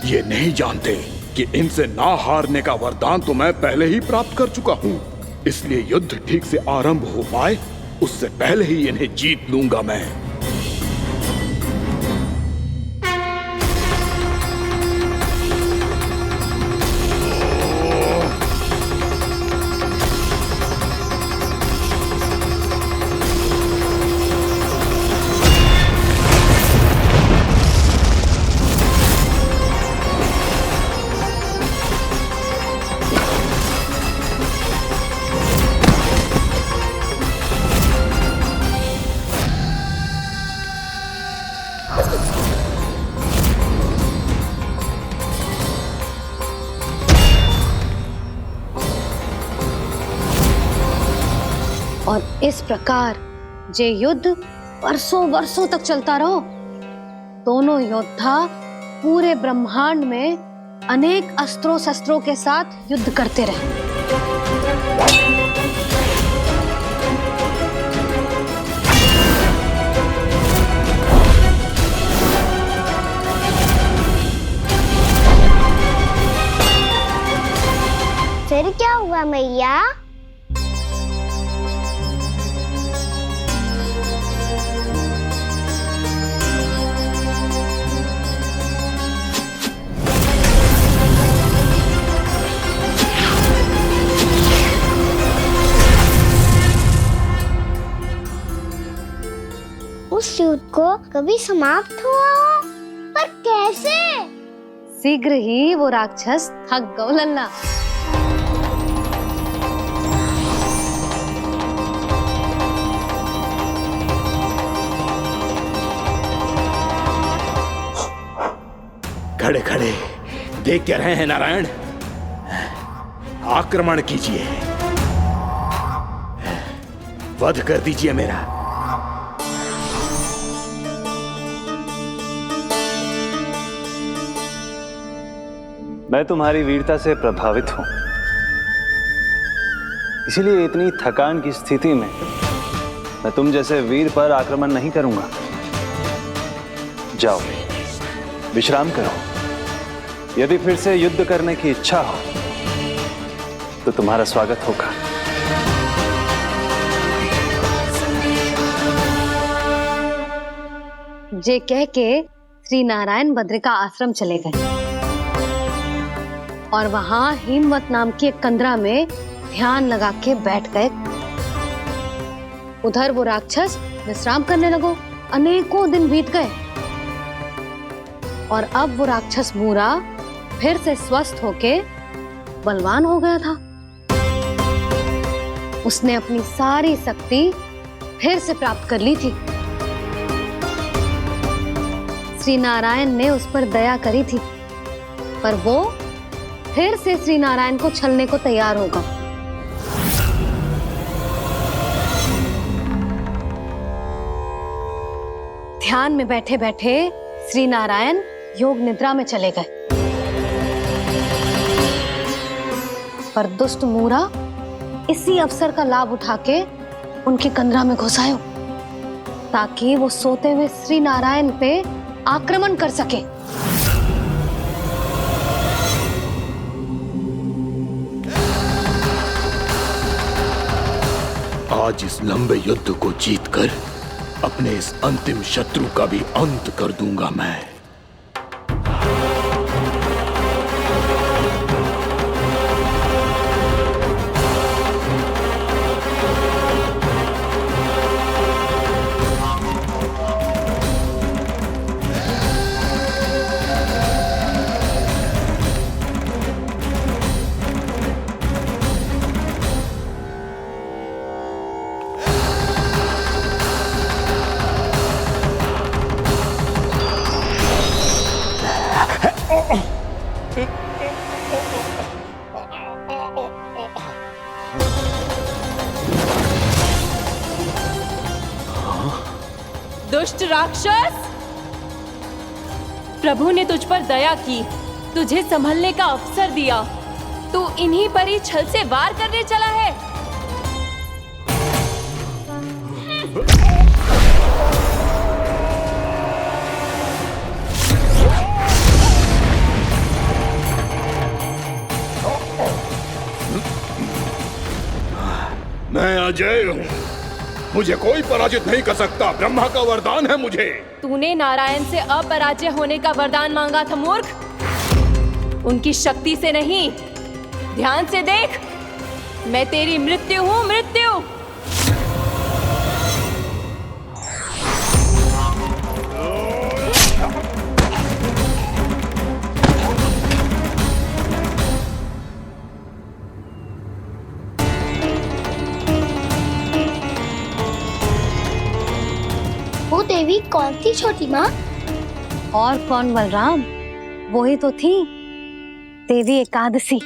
ये नहीं जानते कि इनसे ना हारने का वरदान तो मैं पहले ही प्राप्त कर चुका हूं, इसलिए युद्ध ठीक से आरंभ हो पाए उससे पहले ही इन्हें जीत लूंगा मैं। और इस प्रकार जे युद्ध वर्षों वर्षों तक चलता रहो। दोनों योद्धा पूरे ब्रह्मांड में अनेक अस्त्रों शस्त्रों के साथ युद्ध करते रहे। मैया। उस युद्ध को कभी समाप्त हुआ हो, पर कैसे? शीघ्र ही वो राक्षस थक गो लल्ला। खड़े खड़े देख क्या रहे हैं नारायण? आक्रमण कीजिए, वध कर दीजिए मेरा। मैं तुम्हारी वीरता से प्रभावित हूं, इसीलिए इतनी थकान की स्थिति में मैं तुम जैसे वीर पर आक्रमण नहीं करूंगा। जाओ विश्राम करो। यदि फिर से युद्ध करने की इच्छा हो तो तुम्हारा स्वागत होगा। जे कह के श्री नारायण बद्रिका आश्रम चले गए और वहां हिमवत नाम की एक कंदरा में ध्यान लगा के बैठ गए। उधर वो राक्षस विश्राम करने लगो। अनेकों दिन बीत गए और अब वो राक्षस मूरा फिर से स्वस्थ होके बलवान हो गया था। उसने अपनी सारी शक्ति फिर से प्राप्त कर ली थी। श्री नारायण ने उस पर दया करी थी, पर वो फिर से श्री नारायण को छलने को तैयार होगा। ध्यान में बैठे बैठे श्री नारायण योग निद्रा में चले गए, पर दुष्ट मूरा इसी अवसर का लाभ उठा के उनकी कंदरा में घुस आयो ताकि वो सोते हुए श्री नारायण पे आक्रमण कर सके। आज इस लंबे युद्ध को जीतकर अपने इस अंतिम शत्रु का भी अंत कर दूंगा मैं। दुष्ट राक्षस, प्रभु ने तुझ पर दया की, तुझे संभलने का अवसर दिया। तू इन्हीं पर ही छल से वार करने चला है। मैं अजय हूँ, मुझे कोई पराजित नहीं कर सकता। ब्रह्मा का वरदान है मुझे। तूने नारायण से अपराजय होने का वरदान मांगा था मूर्ख। उनकी शक्ति से नहीं, ध्यान से देख। मैं तेरी मृत्यु हूँ, मृत्यु। वो देवी कौन थी छोटी माँ? और कौन बलराम, वो ही तो थी देवी एकादशी।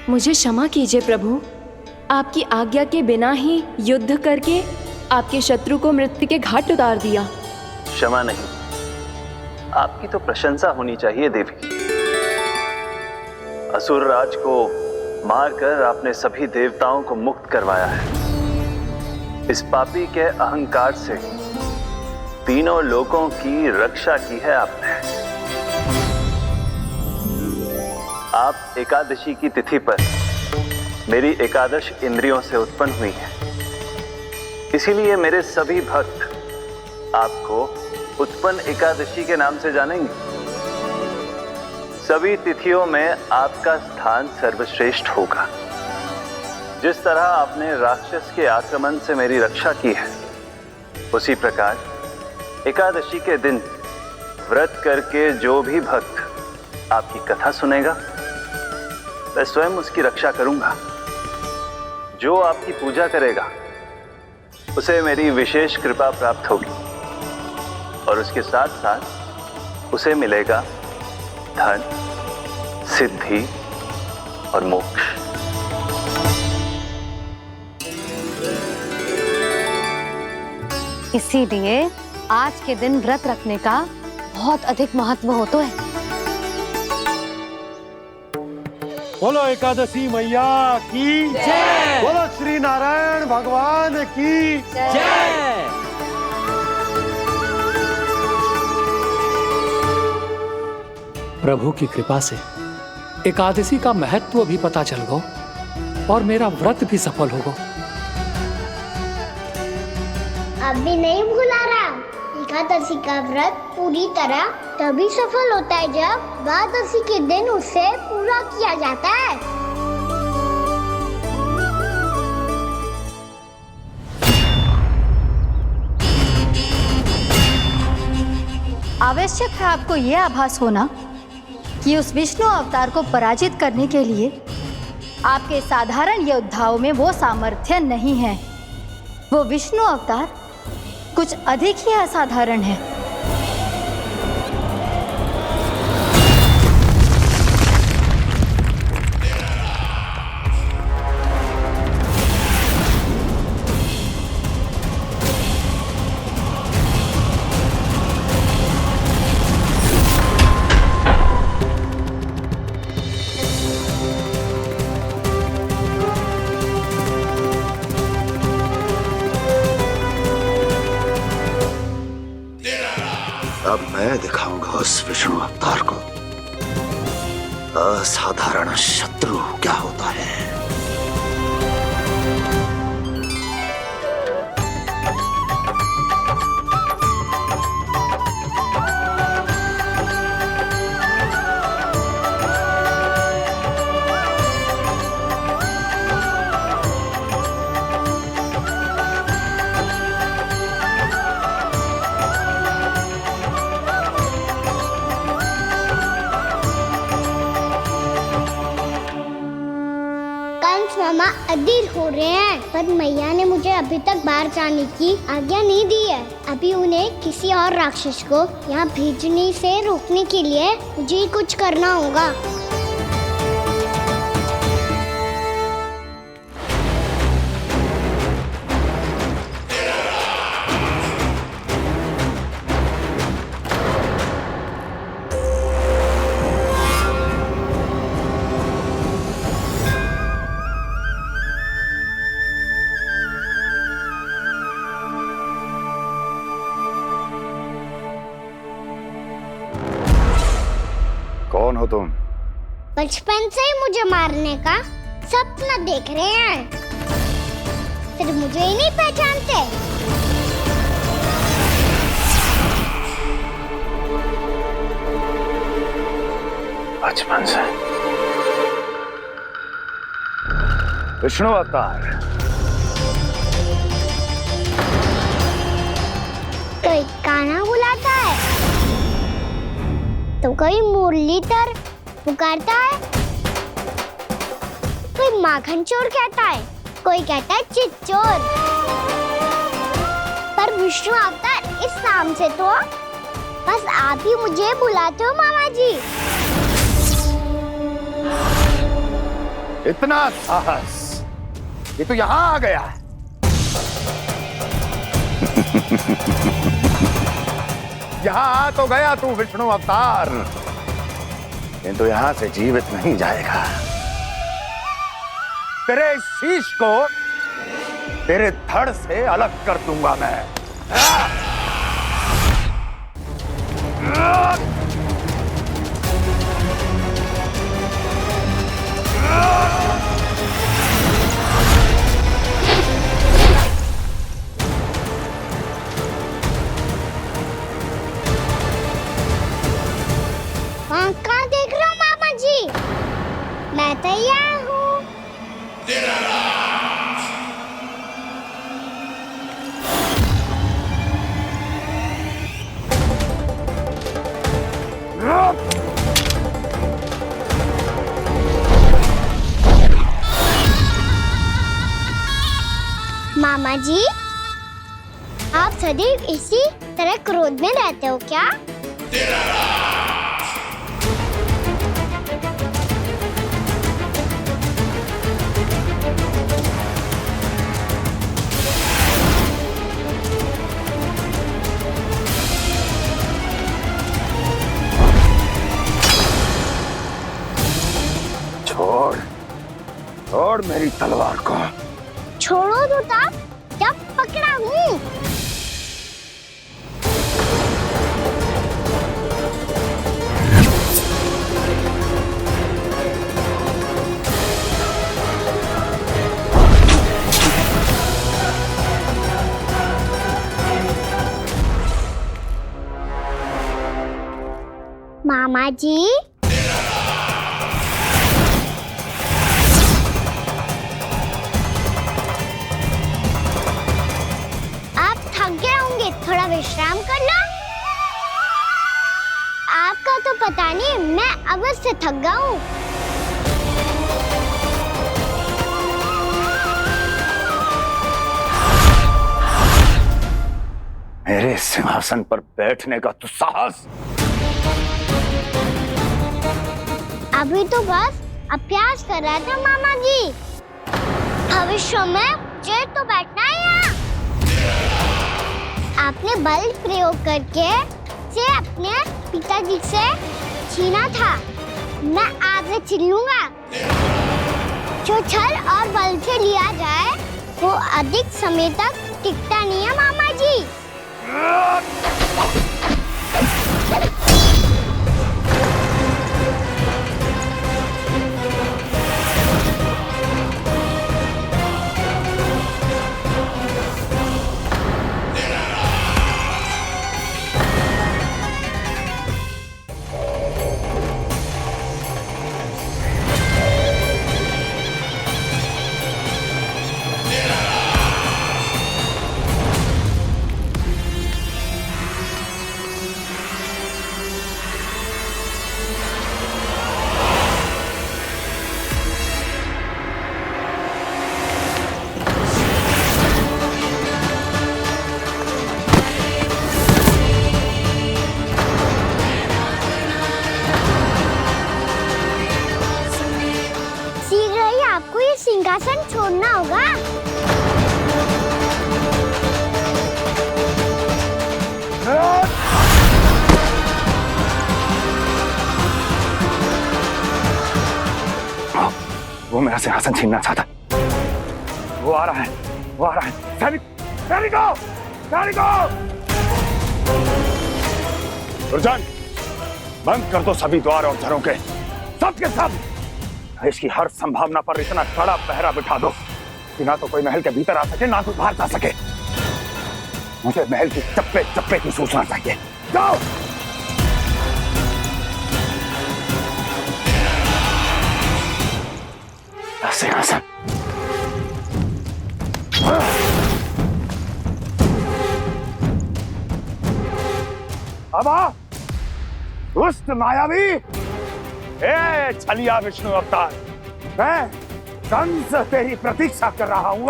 मुझे क्षमा कीजिए प्रभु, आपकी आज्ञा के बिना ही युद्ध करके आपके शत्रु को मृत्यु के घाट उतार दिया। क्षमा नहीं, आपकी तो प्रशंसा होनी चाहिए देवी। असुर राज को मारकर आपने सभी देवताओं को मुक्त करवाया है। इस पापी के अहंकार से तीनों लोकों की रक्षा की है आपने। आप एकादशी की तिथि पर मेरी एकादश इंद्रियों से उत्पन्न हुई हैं। इसीलिए मेरे सभी भक्त आपको उत्पन्न एकादशी के नाम से जानेंगे। सभी तिथियों में आपका स्थान सर्वश्रेष्ठ होगा। जिस तरह आपने राक्षस के आक्रमण से मेरी रक्षा की है, उसी प्रकार एकादशी के दिन व्रत करके जो भी भक्त आपकी कथा सुनेगा, मैं स्वयं उसकी रक्षा करूंगा। जो आपकी पूजा करेगा उसे मेरी विशेष कृपा प्राप्त होगी और उसके साथ साथ उसे मिलेगा धन, सिद्धि और मोक्ष। इसीलिए आज के दिन व्रत रखने का बहुत अधिक महत्व होता है। बोलो एकादशी मैया की जय। बोलो श्री नारायण भगवान की जय। प्रभु की कृपा से एकादशी का महत्व भी पता चल गो और मेरा व्रत भी सफल हो गो। अभी नहीं भूला रहा, एकादशी का व्रत पूरी तरह तभी सफल होता है जब द्वादशी के दिन उसे पूरा किया जाता है। आवश्यक है आपको यह आभास होना कि उस विष्णु अवतार को पराजित करने के लिए आपके साधारण योद्धाओं में वो सामर्थ्य नहीं है। वो विष्णु अवतार कुछ अधिक ही असाधारण है। अब मैं दिखाऊंगा उस विष्णु अवतार को असाधारण शत्रु क्या होता है। मामा अधीर हो रहे हैं, पर मैया ने मुझे अभी तक बाहर जाने की आज्ञा नहीं दी है। अभी उन्हें किसी और राक्षस को यहाँ भेजने से रोकने के लिए मुझे कुछ करना होगा। कौन हो तुम? बचपन से ही मुझे मारने का सपना देख रहे हैं, फिर मुझे ही नहीं पहचानते। बचपन से विष्णु अवतार। कोई कान्हा बुलाता है तो कोई मुरलीधर पुकारता है, कोई माखन चोर कहता है, कोई कहता है चिच्चोर। पर विष्णु अवतार इस नाम से तो बस आप ही मुझे बुलाते हो मामा जी। इतना साहस, ये तो यहाँ आ गया है। यहाँ आ तो गया तू विष्णु अवतार, किंतु यहाँ से जीवित नहीं जाएगा। तेरे इस शीश को तेरे धड़ से अलग कर दूंगा मैं। वहाँ कहाँ देख रहे हो मामा जी? मैं तैयार हूँ। मामा जी, आप सदैव इसी तरह क्रोध में रहते हो क्या? छोड़ छोड़ मेरी तलवार को। छोड़ो तो तब जब पकड़ा हूँ। मामा जी, आप थक गए होंगे, थोड़ा विश्राम कर लो। आपका तो पता नहीं, मैं अवश्य थक गया हूँ। मेरे सिंहासन पर बैठने का तो साहस। अभी तो बस अभ्यास कर रहा था मामा जी। भविष्य में मुझे तो बैठना है यहाँ। आपने बल प्रयोग करके से अपने पिताजी से छीना था। मैं आज से छीन लूंगा। जो छल और बल से लिया जाए वो अधिक समय तक टिकता नहीं है मामा जी। सिंहासन छोड़ना होगा। वो मेरा सिंहासन छीनना चाहता। वो आ रहा है, वो आ रहा है। सैनिकों, दुर्जन, बंद कर दो सभी द्वार और झरों के, सब के सब। इसकी हर संभावना पर इतना कड़ा पहरा बिठा दो कि ना तो कोई महल के भीतर आ सके, ना कोई बाहर जा सके। मुझे महल की चप्पे चप्पे की सूचना चाहिए। जाओ। सिंहासन। अब आ, दुष्ट मायावी, ए छलिया विष्णु अवतार, मैं कंस तेरी प्रतीक्षा कर रहा हूँ।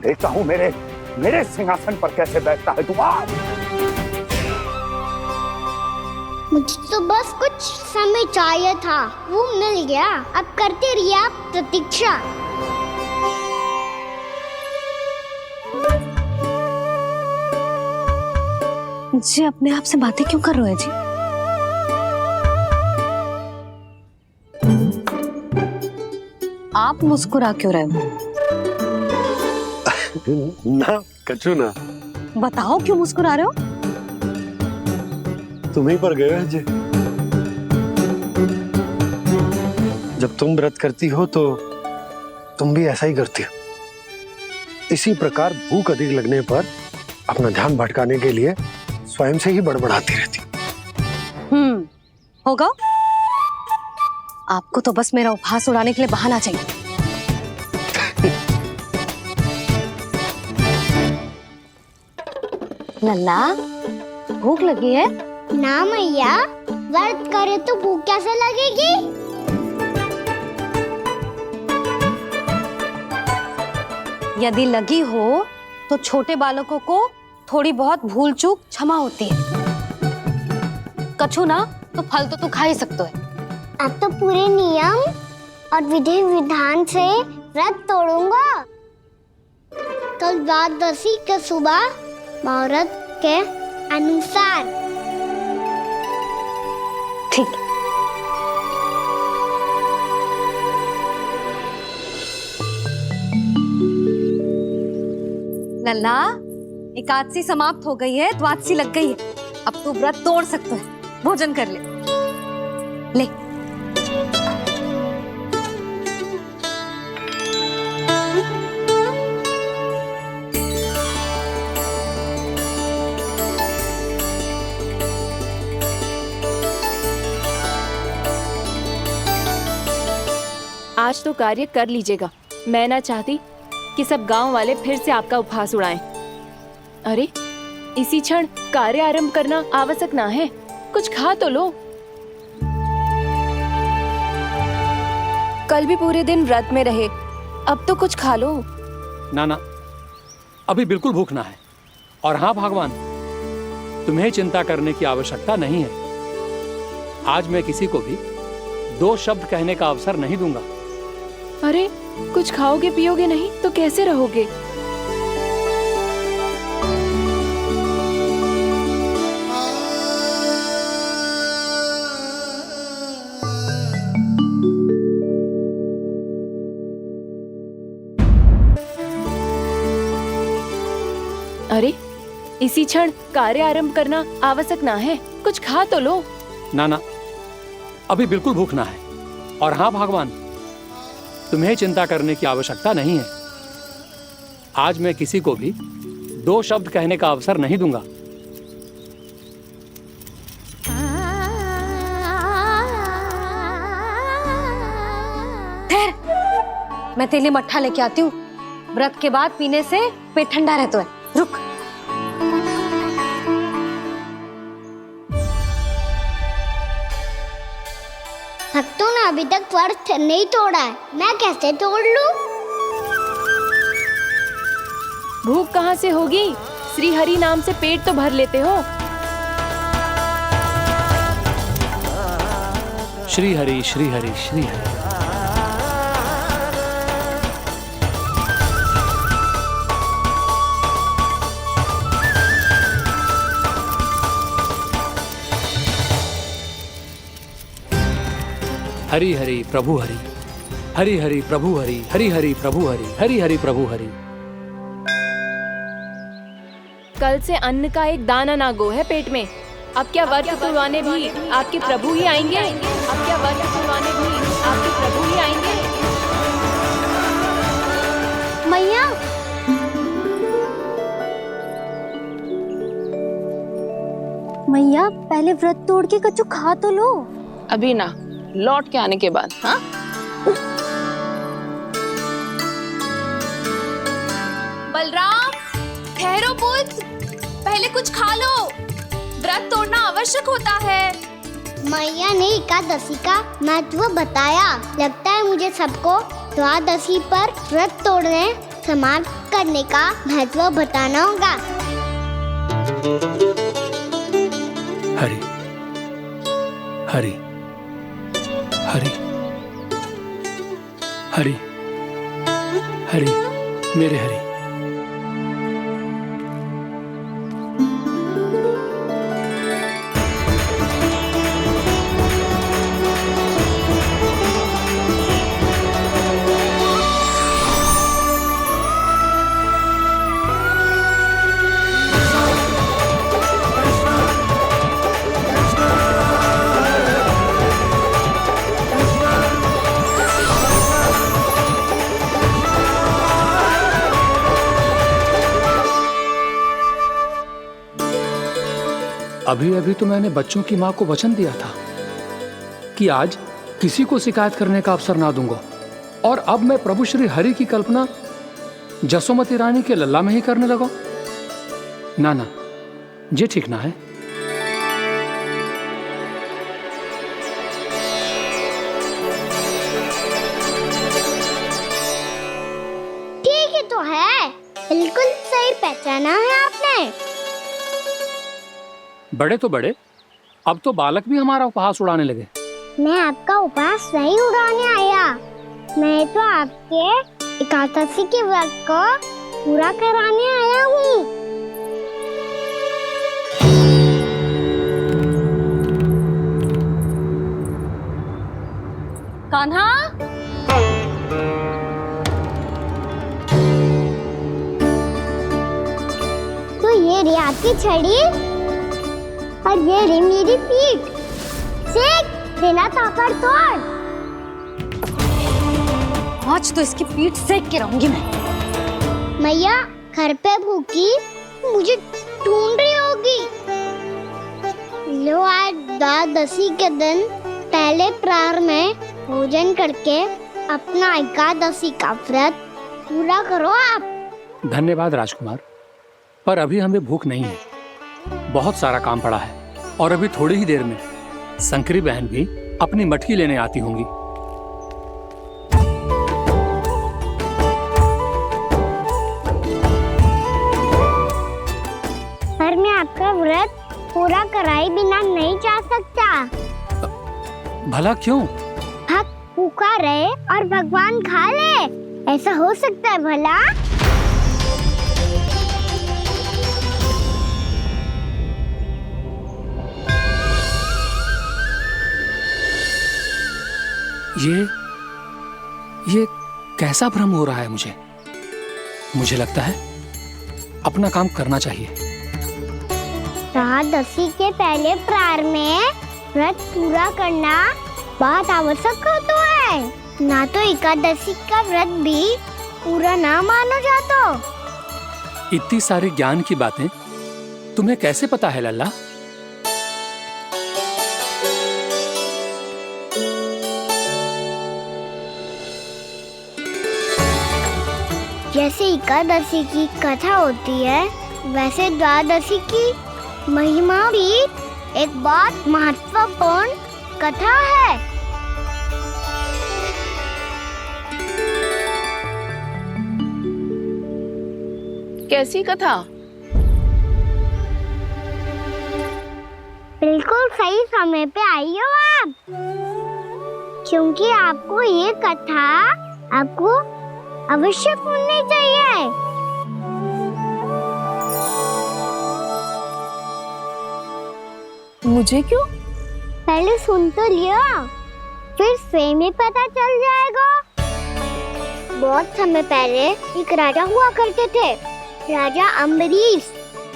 देखता हूँ मेरे सिंहासन पर कैसे बैठता है तू। मुझे तो बस कुछ समय चाहिए था, वो मिल गया। अब करते रहिए आप प्रतीक्षा। जी अपने आप से बातें क्यों कर रहे हो जी? आप मुस्कुरा क्यों रहे हो? ना कछु ना। बताओ क्यों मुस्कुरा रहे हो? तुम ही पर गए अजय। जब तुम व्रत करती हो तो तुम भी ऐसा ही करती हो। इसी प्रकार भूख अधिक लगने पर अपना ध्यान भटकाने के लिए स्वयं से ही बड़बड़ाती रहती। होगा। आपको तो बस मेरा उपहास उड़ाने के लिए बहाना चाहिए। लल्ला, भूख लगी है? ना मैया, व्रत करे तो भूख कैसे लगेगी? यदि लगी हो तो छोटे बालकों को थोड़ी बहुत भूल चूक क्षमा होती है। कछु ना तो फल तो तू खा ही सकते है। अब तो पूरे नियम और विधि विधान से व्रत तोड़ूंगा। कल द्वादशी के सुबह मुहूर्त के अनुसार। ठीक। लल्ला, एकादशी समाप्त हो गई है, द्वादशी लग गई है। अब तू व्रत तोड़ सकते है। भोजन कर ले। ले। आज तो कार्य कर लीजिएगा। मैं ना चाहती कि सब गांव वाले फिर से आपका उपहास उड़ाएं। अरे, इसी क्षण कार्य आरंभ करना आवश्यक ना है। कुछ खा तो लो। कल भी पूरे दिन व्रत में रहे, अब तो कुछ खा लो। ना ना, अभी बिल्कुल भूख ना है। और हाँ भगवान, तुम्हें चिंता करने की आवश्यकता नहीं है। आज मैं किसी को भी 2 शब्द कहने का अवसर नहीं दूंगा। अरे, कुछ खाओगे पियोगे नहीं तो कैसे रहोगे? अरे, इसी क्षण कार्य आरंभ करना आवश्यक ना है। कुछ खा तो लो। ना ना, अभी बिल्कुल भूख ना है। और हाँ भगवान, तुम्हें चिंता करने की आवश्यकता नहीं है। आज मैं किसी को भी 2 शब्द कहने का अवसर नहीं दूंगा। ठहर, मैं तेरे लिए मट्ठा लेके आती हूँ। व्रत के बाद पीने से पेट ठंडा रहता है। रुक। भक्तों ने अभी तक व्रत नहीं तोड़ा है, मैं कैसे तोड़ लूं? भूख कहाँ से होगी? श्री हरि नाम से पेट तो भर लेते हो। श्री हरि श्री हरि श्री हरि। हरि हरि प्रभु हरि, हरि हरि प्रभु हरि, हरि हरि प्रभु हरि, हरि हरि प्रभु हरि। कल से अन्न का एक दाना ना गो है पेट में। अब क्या व्रत तुड़वाने भी आपके प्रभु ही आएंगे? अब क्या व्रत तुड़वाने भी आपके प्रभु ही आएंगे? मैया, मैया पहले व्रत तोड़ के कच्चू खा तो लो। अभी ना, लौट के आने के बाद। हाँ, बलराम, ठहरो पुत्र, पहले कुछ खा लो। व्रत तोड़ना आवश्यक होता है। मैया ने एकादशी का महत्व बताया। लगता है मुझे सबको द्वादशी पर व्रत तोड़ने समाप्त करने का महत्व बताना होगा। हरि हरि हरि हरि हरि, मेरे हरि। अभी अभी तो मैंने बच्चों की माँ को वचन दिया था कि आज किसी को शिकायत करने का अवसर ना दूंगा, और अब मैं प्रभु श्री हरि की कल्पना जसोमती रानी के लल्ला में ही करने लगा। ना ना, ये ठीक ना है। ठीक ही तो है, बिल्कुल सही पहचाना है आपने। बड़े तो बड़े, अब तो बालक भी हमारा उपहास उड़ाने लगे। मैं आपका उपहास नहीं उड़ाने आया, मैं तो आपके एकादशी के व्रत को पूरा कराने आया हूँ। कान्हा, तो ये रे आपकी छड़ी और ये रे मेरी पीठ, सेक देना ताकड़ तोड़। आज तो इसकी पीठ सेक के रहूंगी मैं। मैया घर पे भूखी मुझे ढूंढ रही होगी। लो आज द्वादशी के दिन पहले प्रहर में भोजन करके अपना एकादशी का व्रत पूरा करो आप। धन्यवाद राजकुमार, पर अभी हमें भूख नहीं है, बहुत सारा काम पड़ा है, और अभी थोड़ी ही देर में शंकरी बहन भी अपनी मटकी लेने आती होंगी। पर मैं आपका व्रत पूरा कराए बिना नहीं जा सकता। भला क्यों? भक्त भूखा रहे और भगवान खा ले, ऐसा हो सकता है भला? ये कैसा भ्रम हो रहा है मुझे लगता है अपना काम करना चाहिए। द्वादशी के पहले प्रहर में व्रत पूरा करना बहुत आवश्यक होता है, ना तो एकादशी का व्रत भी पूरा ना मानो जातो। इतनी सारी ज्ञान की बातें तुम्हें कैसे पता है लल्ला? जैसे एकादशी की कथा होती है, वैसे द्वादशी की महिमा भी एक बहुत महत्वपूर्ण कथा है। कैसी कथा? बिल्कुल सही समय पे आई हो आप, क्योंकि आपको ये कथा आपको अवश्य सुननी चाहिए। मुझे क्यों? पहले सुन तो लियो, फिर स्वयं ही पता चल जाएगा। बहुत समय पहले एक राजा हुआ करते थे, राजा अम्बरीश।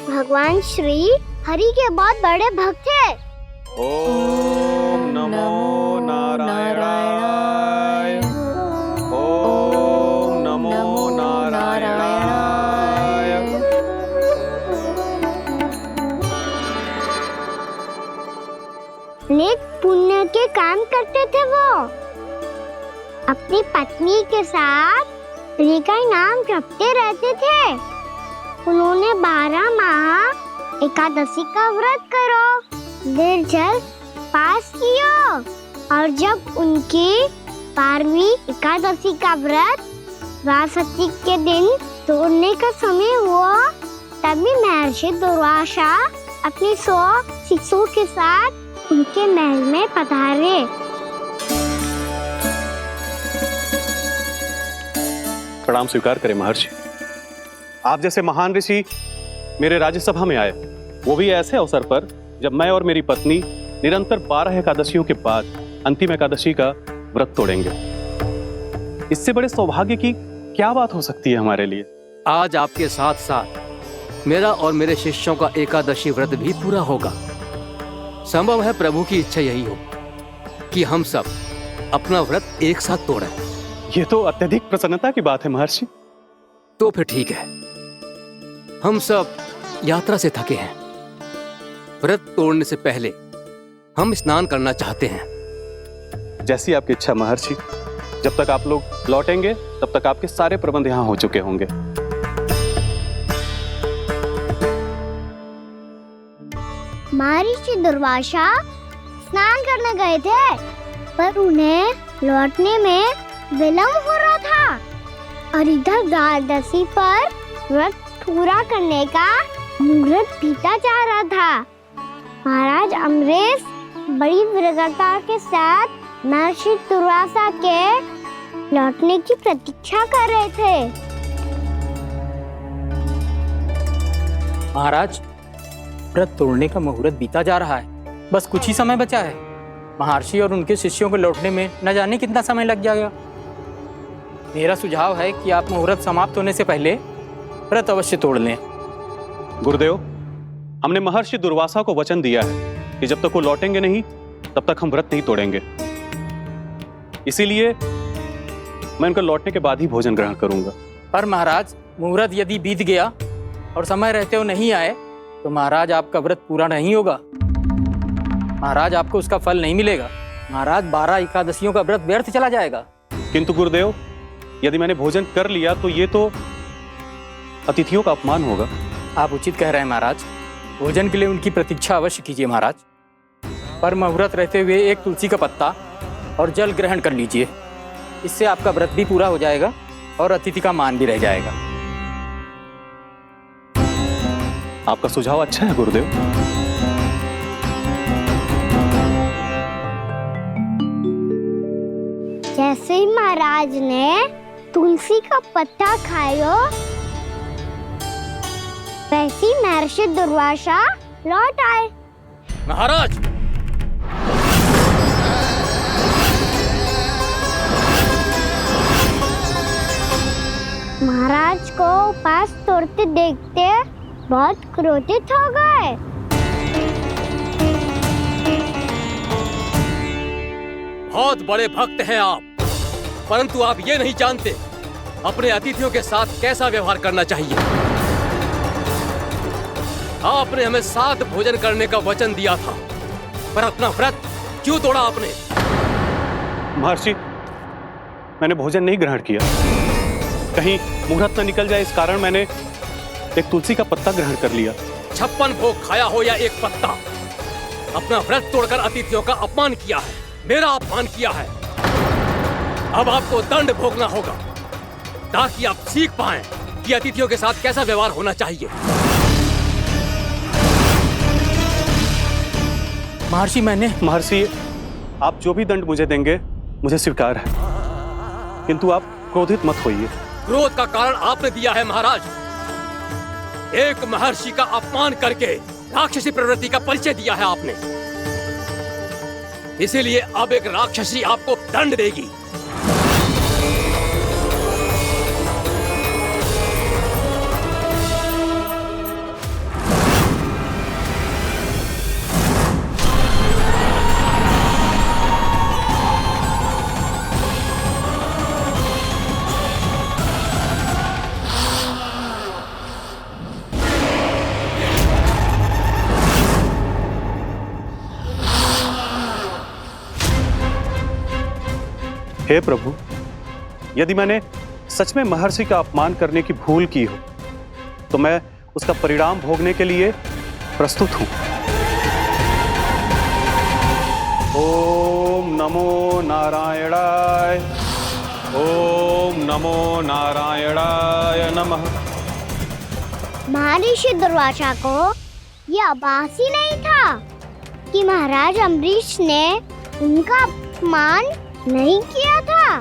भगवान श्री हरि के बहुत बड़े भक्त थे। ओम नमो नारायणाय। ओम नमो नारायणाय। नेक पुण्य के काम करते थे वो। अपनी पत्नी के साथ हरि का नाम जपते रहते थे। उन्होंने 12 माह एकादशी का व्रत करो निर्जल पास किया, और जब उनकी 12वीं एकादशी का व्रत द्वादशी के दिन तोड़ने का समय हुआ, तभी महर्षि दुर्वासा अपनी 100 शिष्यों के साथ उनके महल में पधारे। प्रणाम स्वीकार करें महर्षि। आप जैसे महान ऋषि मेरे राज्यसभा में आए, वो भी ऐसे अवसर पर जब मैं और मेरी पत्नी निरंतर 12 एकादशियों के बाद अंतिम एकादशी का व्रत तोड़ेंगे। इससे बड़े सौभाग्य की क्या बात हो सकती है हमारे लिए? आज आपके साथ साथ मेरा और मेरे शिष्यों का एकादशी व्रत भी पूरा होगा। संभव है प्रभु की इच्छा यही हो कि हम सब अपना व्रत एक साथ तोड़ें। ये तो अत्यधिक प्रसन्नता की बात है महर्षि। तो फिर ठीक है, हम सब यात्रा से थके हैं, व्रत तोड़ने से पहले हम स्नान करना चाहते हैं। जैसी आपकी इच्छा महर्षि। जब तक आप लोग लौटेंगे तब तक आपके सारे प्रबंध यहाँ हो चुके होंगे। महर्षि दुर्वासा स्नान करने गए थे, पर उन्हें लौटने में विलंब हो रहा था और इधर द्वादशी पर व्रत पूरा करने का मुहूर्त बीता जा रहा था। महाराज अमरीश बड़ी विरगता के साथ महर्षि दुर्वासा के लौटने की प्रतीक्षा कर रहे थे। महाराज, व्रत तोड़ने का मुहूर्त बीता जा रहा है, बस कुछ ही समय बचा है। महर्षि और उनके शिष्यों को लौटने में न जाने कितना समय लग जाएगा। मेरा सुझाव है कि आप मुहूर्त समाप्त होने से पहले व्रत अवश्य तोड़ लें। गुरुदेव, हमने महर्षि दुर्वासा को वचन दिया है कि जब तक वो लौटेंगे नहीं तब तक हम व्रत नहीं तोड़ेंगे। इसीलिए मैं उनका लौटने के बाद ही भोजन ग्रहण करूंगा। पर महाराज, मुहूर्त यदि बीत गया और समय रहते हो नहीं आए तो महाराज आपका व्रत पूरा नहीं होगा। महाराज, आपको उसका फल नहीं मिलेगा। महाराज, 12 एकादशियों का व्रत व्यर्थ चला जाएगा। किंतु गुरुदेव, यदि मैंने भोजन कर लिया तो ये तो अतिथियों का अपमान होगा। आप उचित कह रहे हैं महाराज। भोजन के लिए उनकी प्रतीक्षा अवश्य कीजिए महाराज। पर मुहूर्त रहते हुए एक तुलसी का पत्ता और जल ग्रहण कर लीजिए। इससे आपका व्रत भी पूरा हो जाएगा और अतिथि का मान भी रह जाएगा। आपका सुझाव अच्छा है गुरुदेव। जैसे ही महाराज ने तुलसी का पत्ता खाया, वैसे ही महर्षि दुर्वासा लौट आए। महाराज, महाराज को उपास तोड़ते देखते बहुत क्रोधित हो गए। बहुत बड़े भक्त हैं आप, परंतु आप ये नहीं जानते अपने अतिथियों के साथ कैसा व्यवहार करना चाहिए। आपने हमें साथ भोजन करने का वचन दिया था, पर अपना व्रत क्यों तोड़ा आपने? महर्षि, मैंने भोजन नहीं ग्रहण किया। कहीं मुहूर्त न निकल जाए इस कारण मैंने एक तुलसी का पत्ता ग्रहण कर लिया। 56 भोग खाया हो या एक पत्ता, अपना व्रत तोड़कर अतिथियों का अपमान किया है, मेरा अपमान किया है। अब आपको दंड भोगना होगा ताकि आप सीख पाएं कि अतिथियों के साथ कैसा व्यवहार होना चाहिए। महर्षि, आप जो भी दंड मुझे देंगे मुझे स्वीकार है, किंतु आप क्रोधित मत होइए। क्रोध का कारण आपने दिया है महाराज। एक महर्षि का अपमान करके राक्षसी प्रवृत्ति का परिचय दिया है आपने। इसीलिए अब एक राक्षसी आपको दंड देगी। हे प्रभु, यदि मैंने सच में महर्षि का अपमान करने की भूल की हो तो मैं उसका परिणाम भोगने के लिए प्रस्तुत हूं। ओम नमो नारायणाय, ओम नमो नारायणाय नमः। महर्षि दुर्वासा को यह आभास ही नहीं था कि महाराज अम्बरीश ने उनका अपमान नहीं किया था।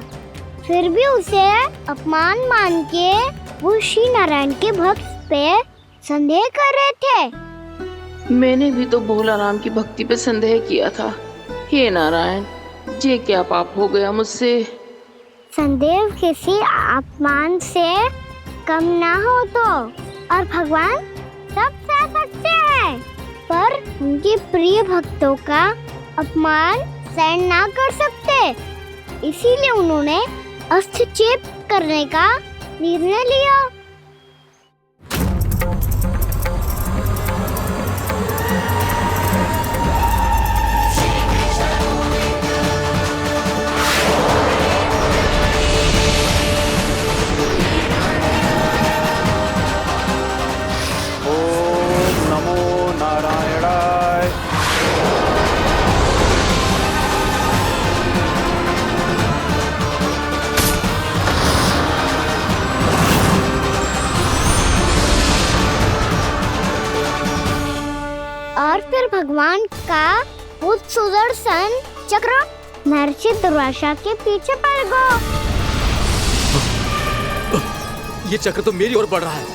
फिर भी उसे अपमान मान के वो श्री नारायण के भक्त पे संदेह कर रहे थे। मैंने भी तो भोला राम की भक्ति पे संदेह किया था। हे नारायण, ये क्या पाप हो गया मुझसे? संदेह किसी अपमान से कम ना हो तो, और भगवान सब सह सकते हैं, पर उनके प्रिय भक्तों का अपमान सहन ना कर सकते। इसीलिए उन्होंने हस्तक्षेप करने का निर्णय लिया। का वो सुदर्शन चक्र महर्षि दुर्वासा के पीछे पड़ गया। ये चक्र तो मेरी ओर बढ़ रहा है।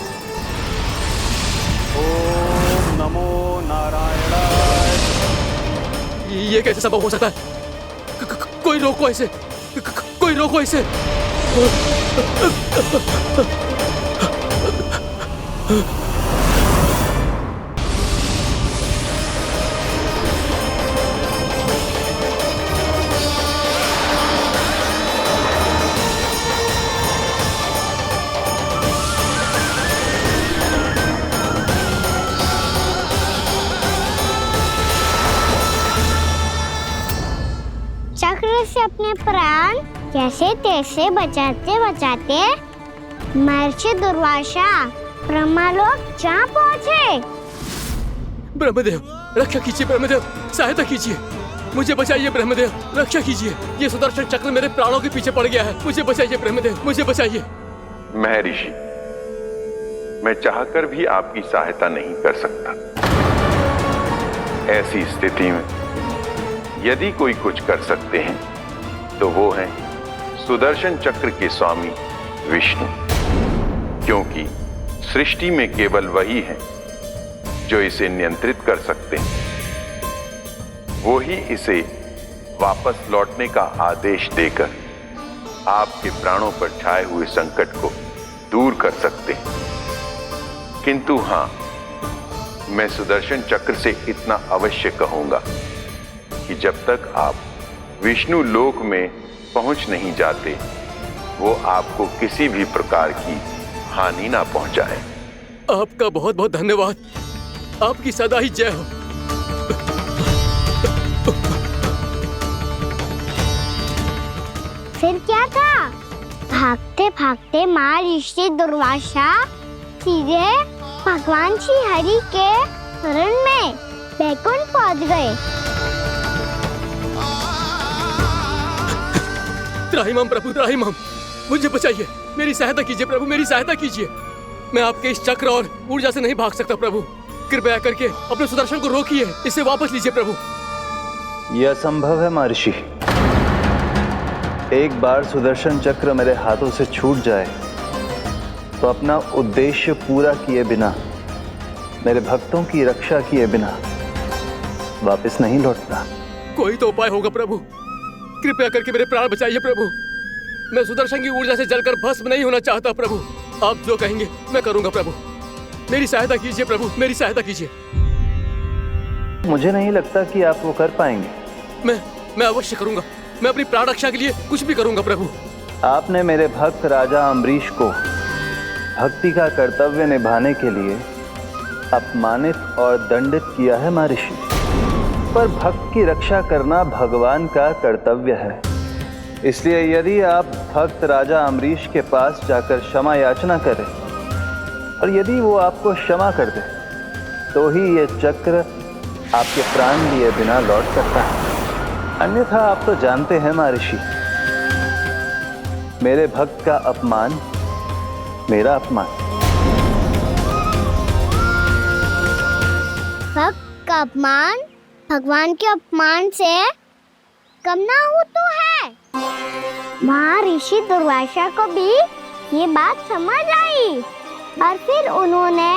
ओम नमो नारायणाय। ये कैसे संभव हो सकता है? कोई रोको इसे, कोई रोको इसे। चक्र से अपने प्राण जैसे तैसे बचाते बचाते महर्षि दुर्वासा ब्रह्मलोक जा पहुँचे। ब्रह्मदेव रक्षा कीजिए, ब्रह्मदेव सहायता कीजिए, मुझे बचाइए ब्रह्मदेव, रक्षा कीजिए। ये सुदर्शन चक्र मेरे प्राणों के पीछे पड़ गया है, मुझे बचाइए ब्रह्मदेव, मुझे बचाइए। महर्षि, मैं चाहकर भी आपकी सहायता नहीं कर सकता। ऐसी स्थिति में यदि कोई कुछ कर सकते हैं तो वो है सुदर्शन चक्र के स्वामी विष्णु, क्योंकि सृष्टि में केवल वही है जो इसे नियंत्रित कर सकते हैं। वो ही इसे वापस लौटने का आदेश देकर आपके प्राणों पर छाए हुए संकट को दूर कर सकते हैं। किंतु हां, मैं सुदर्शन चक्र से इतना अवश्य कहूंगा कि जब तक आप विष्णु लोक में पहुंच नहीं जाते, वो आपको किसी भी प्रकार की हानि ना पहुंचाए। आपका बहुत बहुत धन्यवाद, आपकी सदा ही जय हो। फिर क्या था? भागते भागते महर्षि दुर्वासा सीधे भगवान श्री हरि के शरण में बैकुंठ पहुंच गए। त्राहिमाम प्रभु, त्राहिमाम, मुझे बचाइए, मेरी सहायता कीजिए प्रभु, मेरी सहायता कीजिए। मैं आपके इस चक्र और ऊर्जा से नहीं भाग सकता प्रभु, कृपया करके अपने सुदर्शन को रोकिए, इसे वापस लीजिए प्रभु। यह असंभव है महर्षि। एक बार सुदर्शन चक्र मेरे हाथों से छूट जाए तो अपना उद्देश्य पूरा किए बिना, मेरे भक्तों की रक्षा किए बिना वापस नहीं लौटता। कोई तो उपाय होगा प्रभु, कृपया करके मेरे प्राण बचाइए प्रभु। मैं सुदर्शन की ऊर्जा से जलकर भस्म नहीं होना चाहता प्रभु। आप जो कहेंगे मैं करूंगा प्रभु, मेरी सहायता कीजिए प्रभु, मेरी सहायता कीजिए। मुझे नहीं लगता कि आप वो कर पाएंगे। मैं अवश्य करूंगा, मैं अपनी प्राण रक्षा के लिए कुछ भी करूंगा प्रभु। आपने मेरे भक्त राजा अम्बरीश को भक्ति का कर्तव्य निभाने के लिए अपमानित और दंडित किया है महर्षि, पर भक्त की रक्षा करना भगवान का कर्तव्य है। इसलिए यदि आप भक्त राजा अम्बरीश के पास जाकर क्षमा याचना करें और यदि वो आपको क्षमा कर दे तो ही ये चक्र आपके प्राण लिए बिना लौट सकता है। अन्यथा आप तो जानते हैं महर्षि, मेरे भक्त का अपमान मेरा अपमान। भक्त का अपमान भगवान के अपमान से कम ना हो तो है। महर्षि दुर्वासा को भी ये बात समझ आई और फिर उन्होंने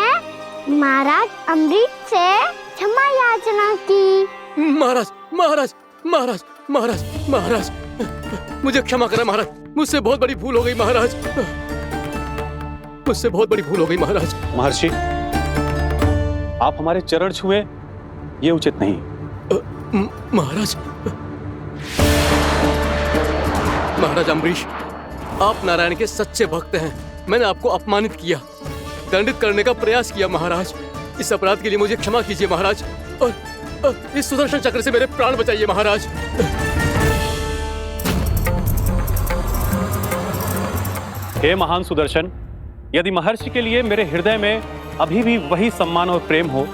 महाराज अम्बरीश से क्षमा याचना की। महाराज महाराज महाराज महाराज महाराज, मुझे क्षमा करें महाराज, मुझसे बहुत बड़ी भूल हो गई महाराज, मुझसे बहुत बड़ी भूल हो गई महाराज। महर्षि, आप हमारे चरण छुए ये उचित नहीं। महाराज, महाराज अम्बरीश, आप नारायण के सच्चे भक्त हैं। मैंने आपको अपमानित किया, दंडित करने का प्रयास किया महाराज। इस अपराध के लिए मुझे क्षमा कीजिए महाराज, और इस सुदर्शन चक्र से मेरे प्राण बचाइए महाराज। हे महान सुदर्शन, यदि महर्षि के लिए मेरे हृदय में अभी भी वही सम्मान और प्रेम हो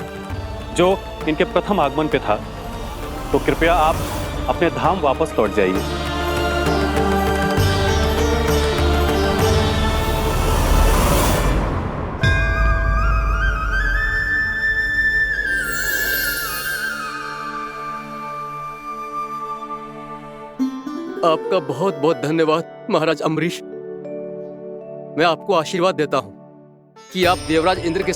जो इनके प्रथम आगमन पे था, तो कृपया आप अपने धाम वापस लौट जाइए। आपका बहुत बहुत धन्यवाद महाराज अम्बरीश। मैं आपको आशीर्वाद देता हूँ कि आप देवराज इंद्र के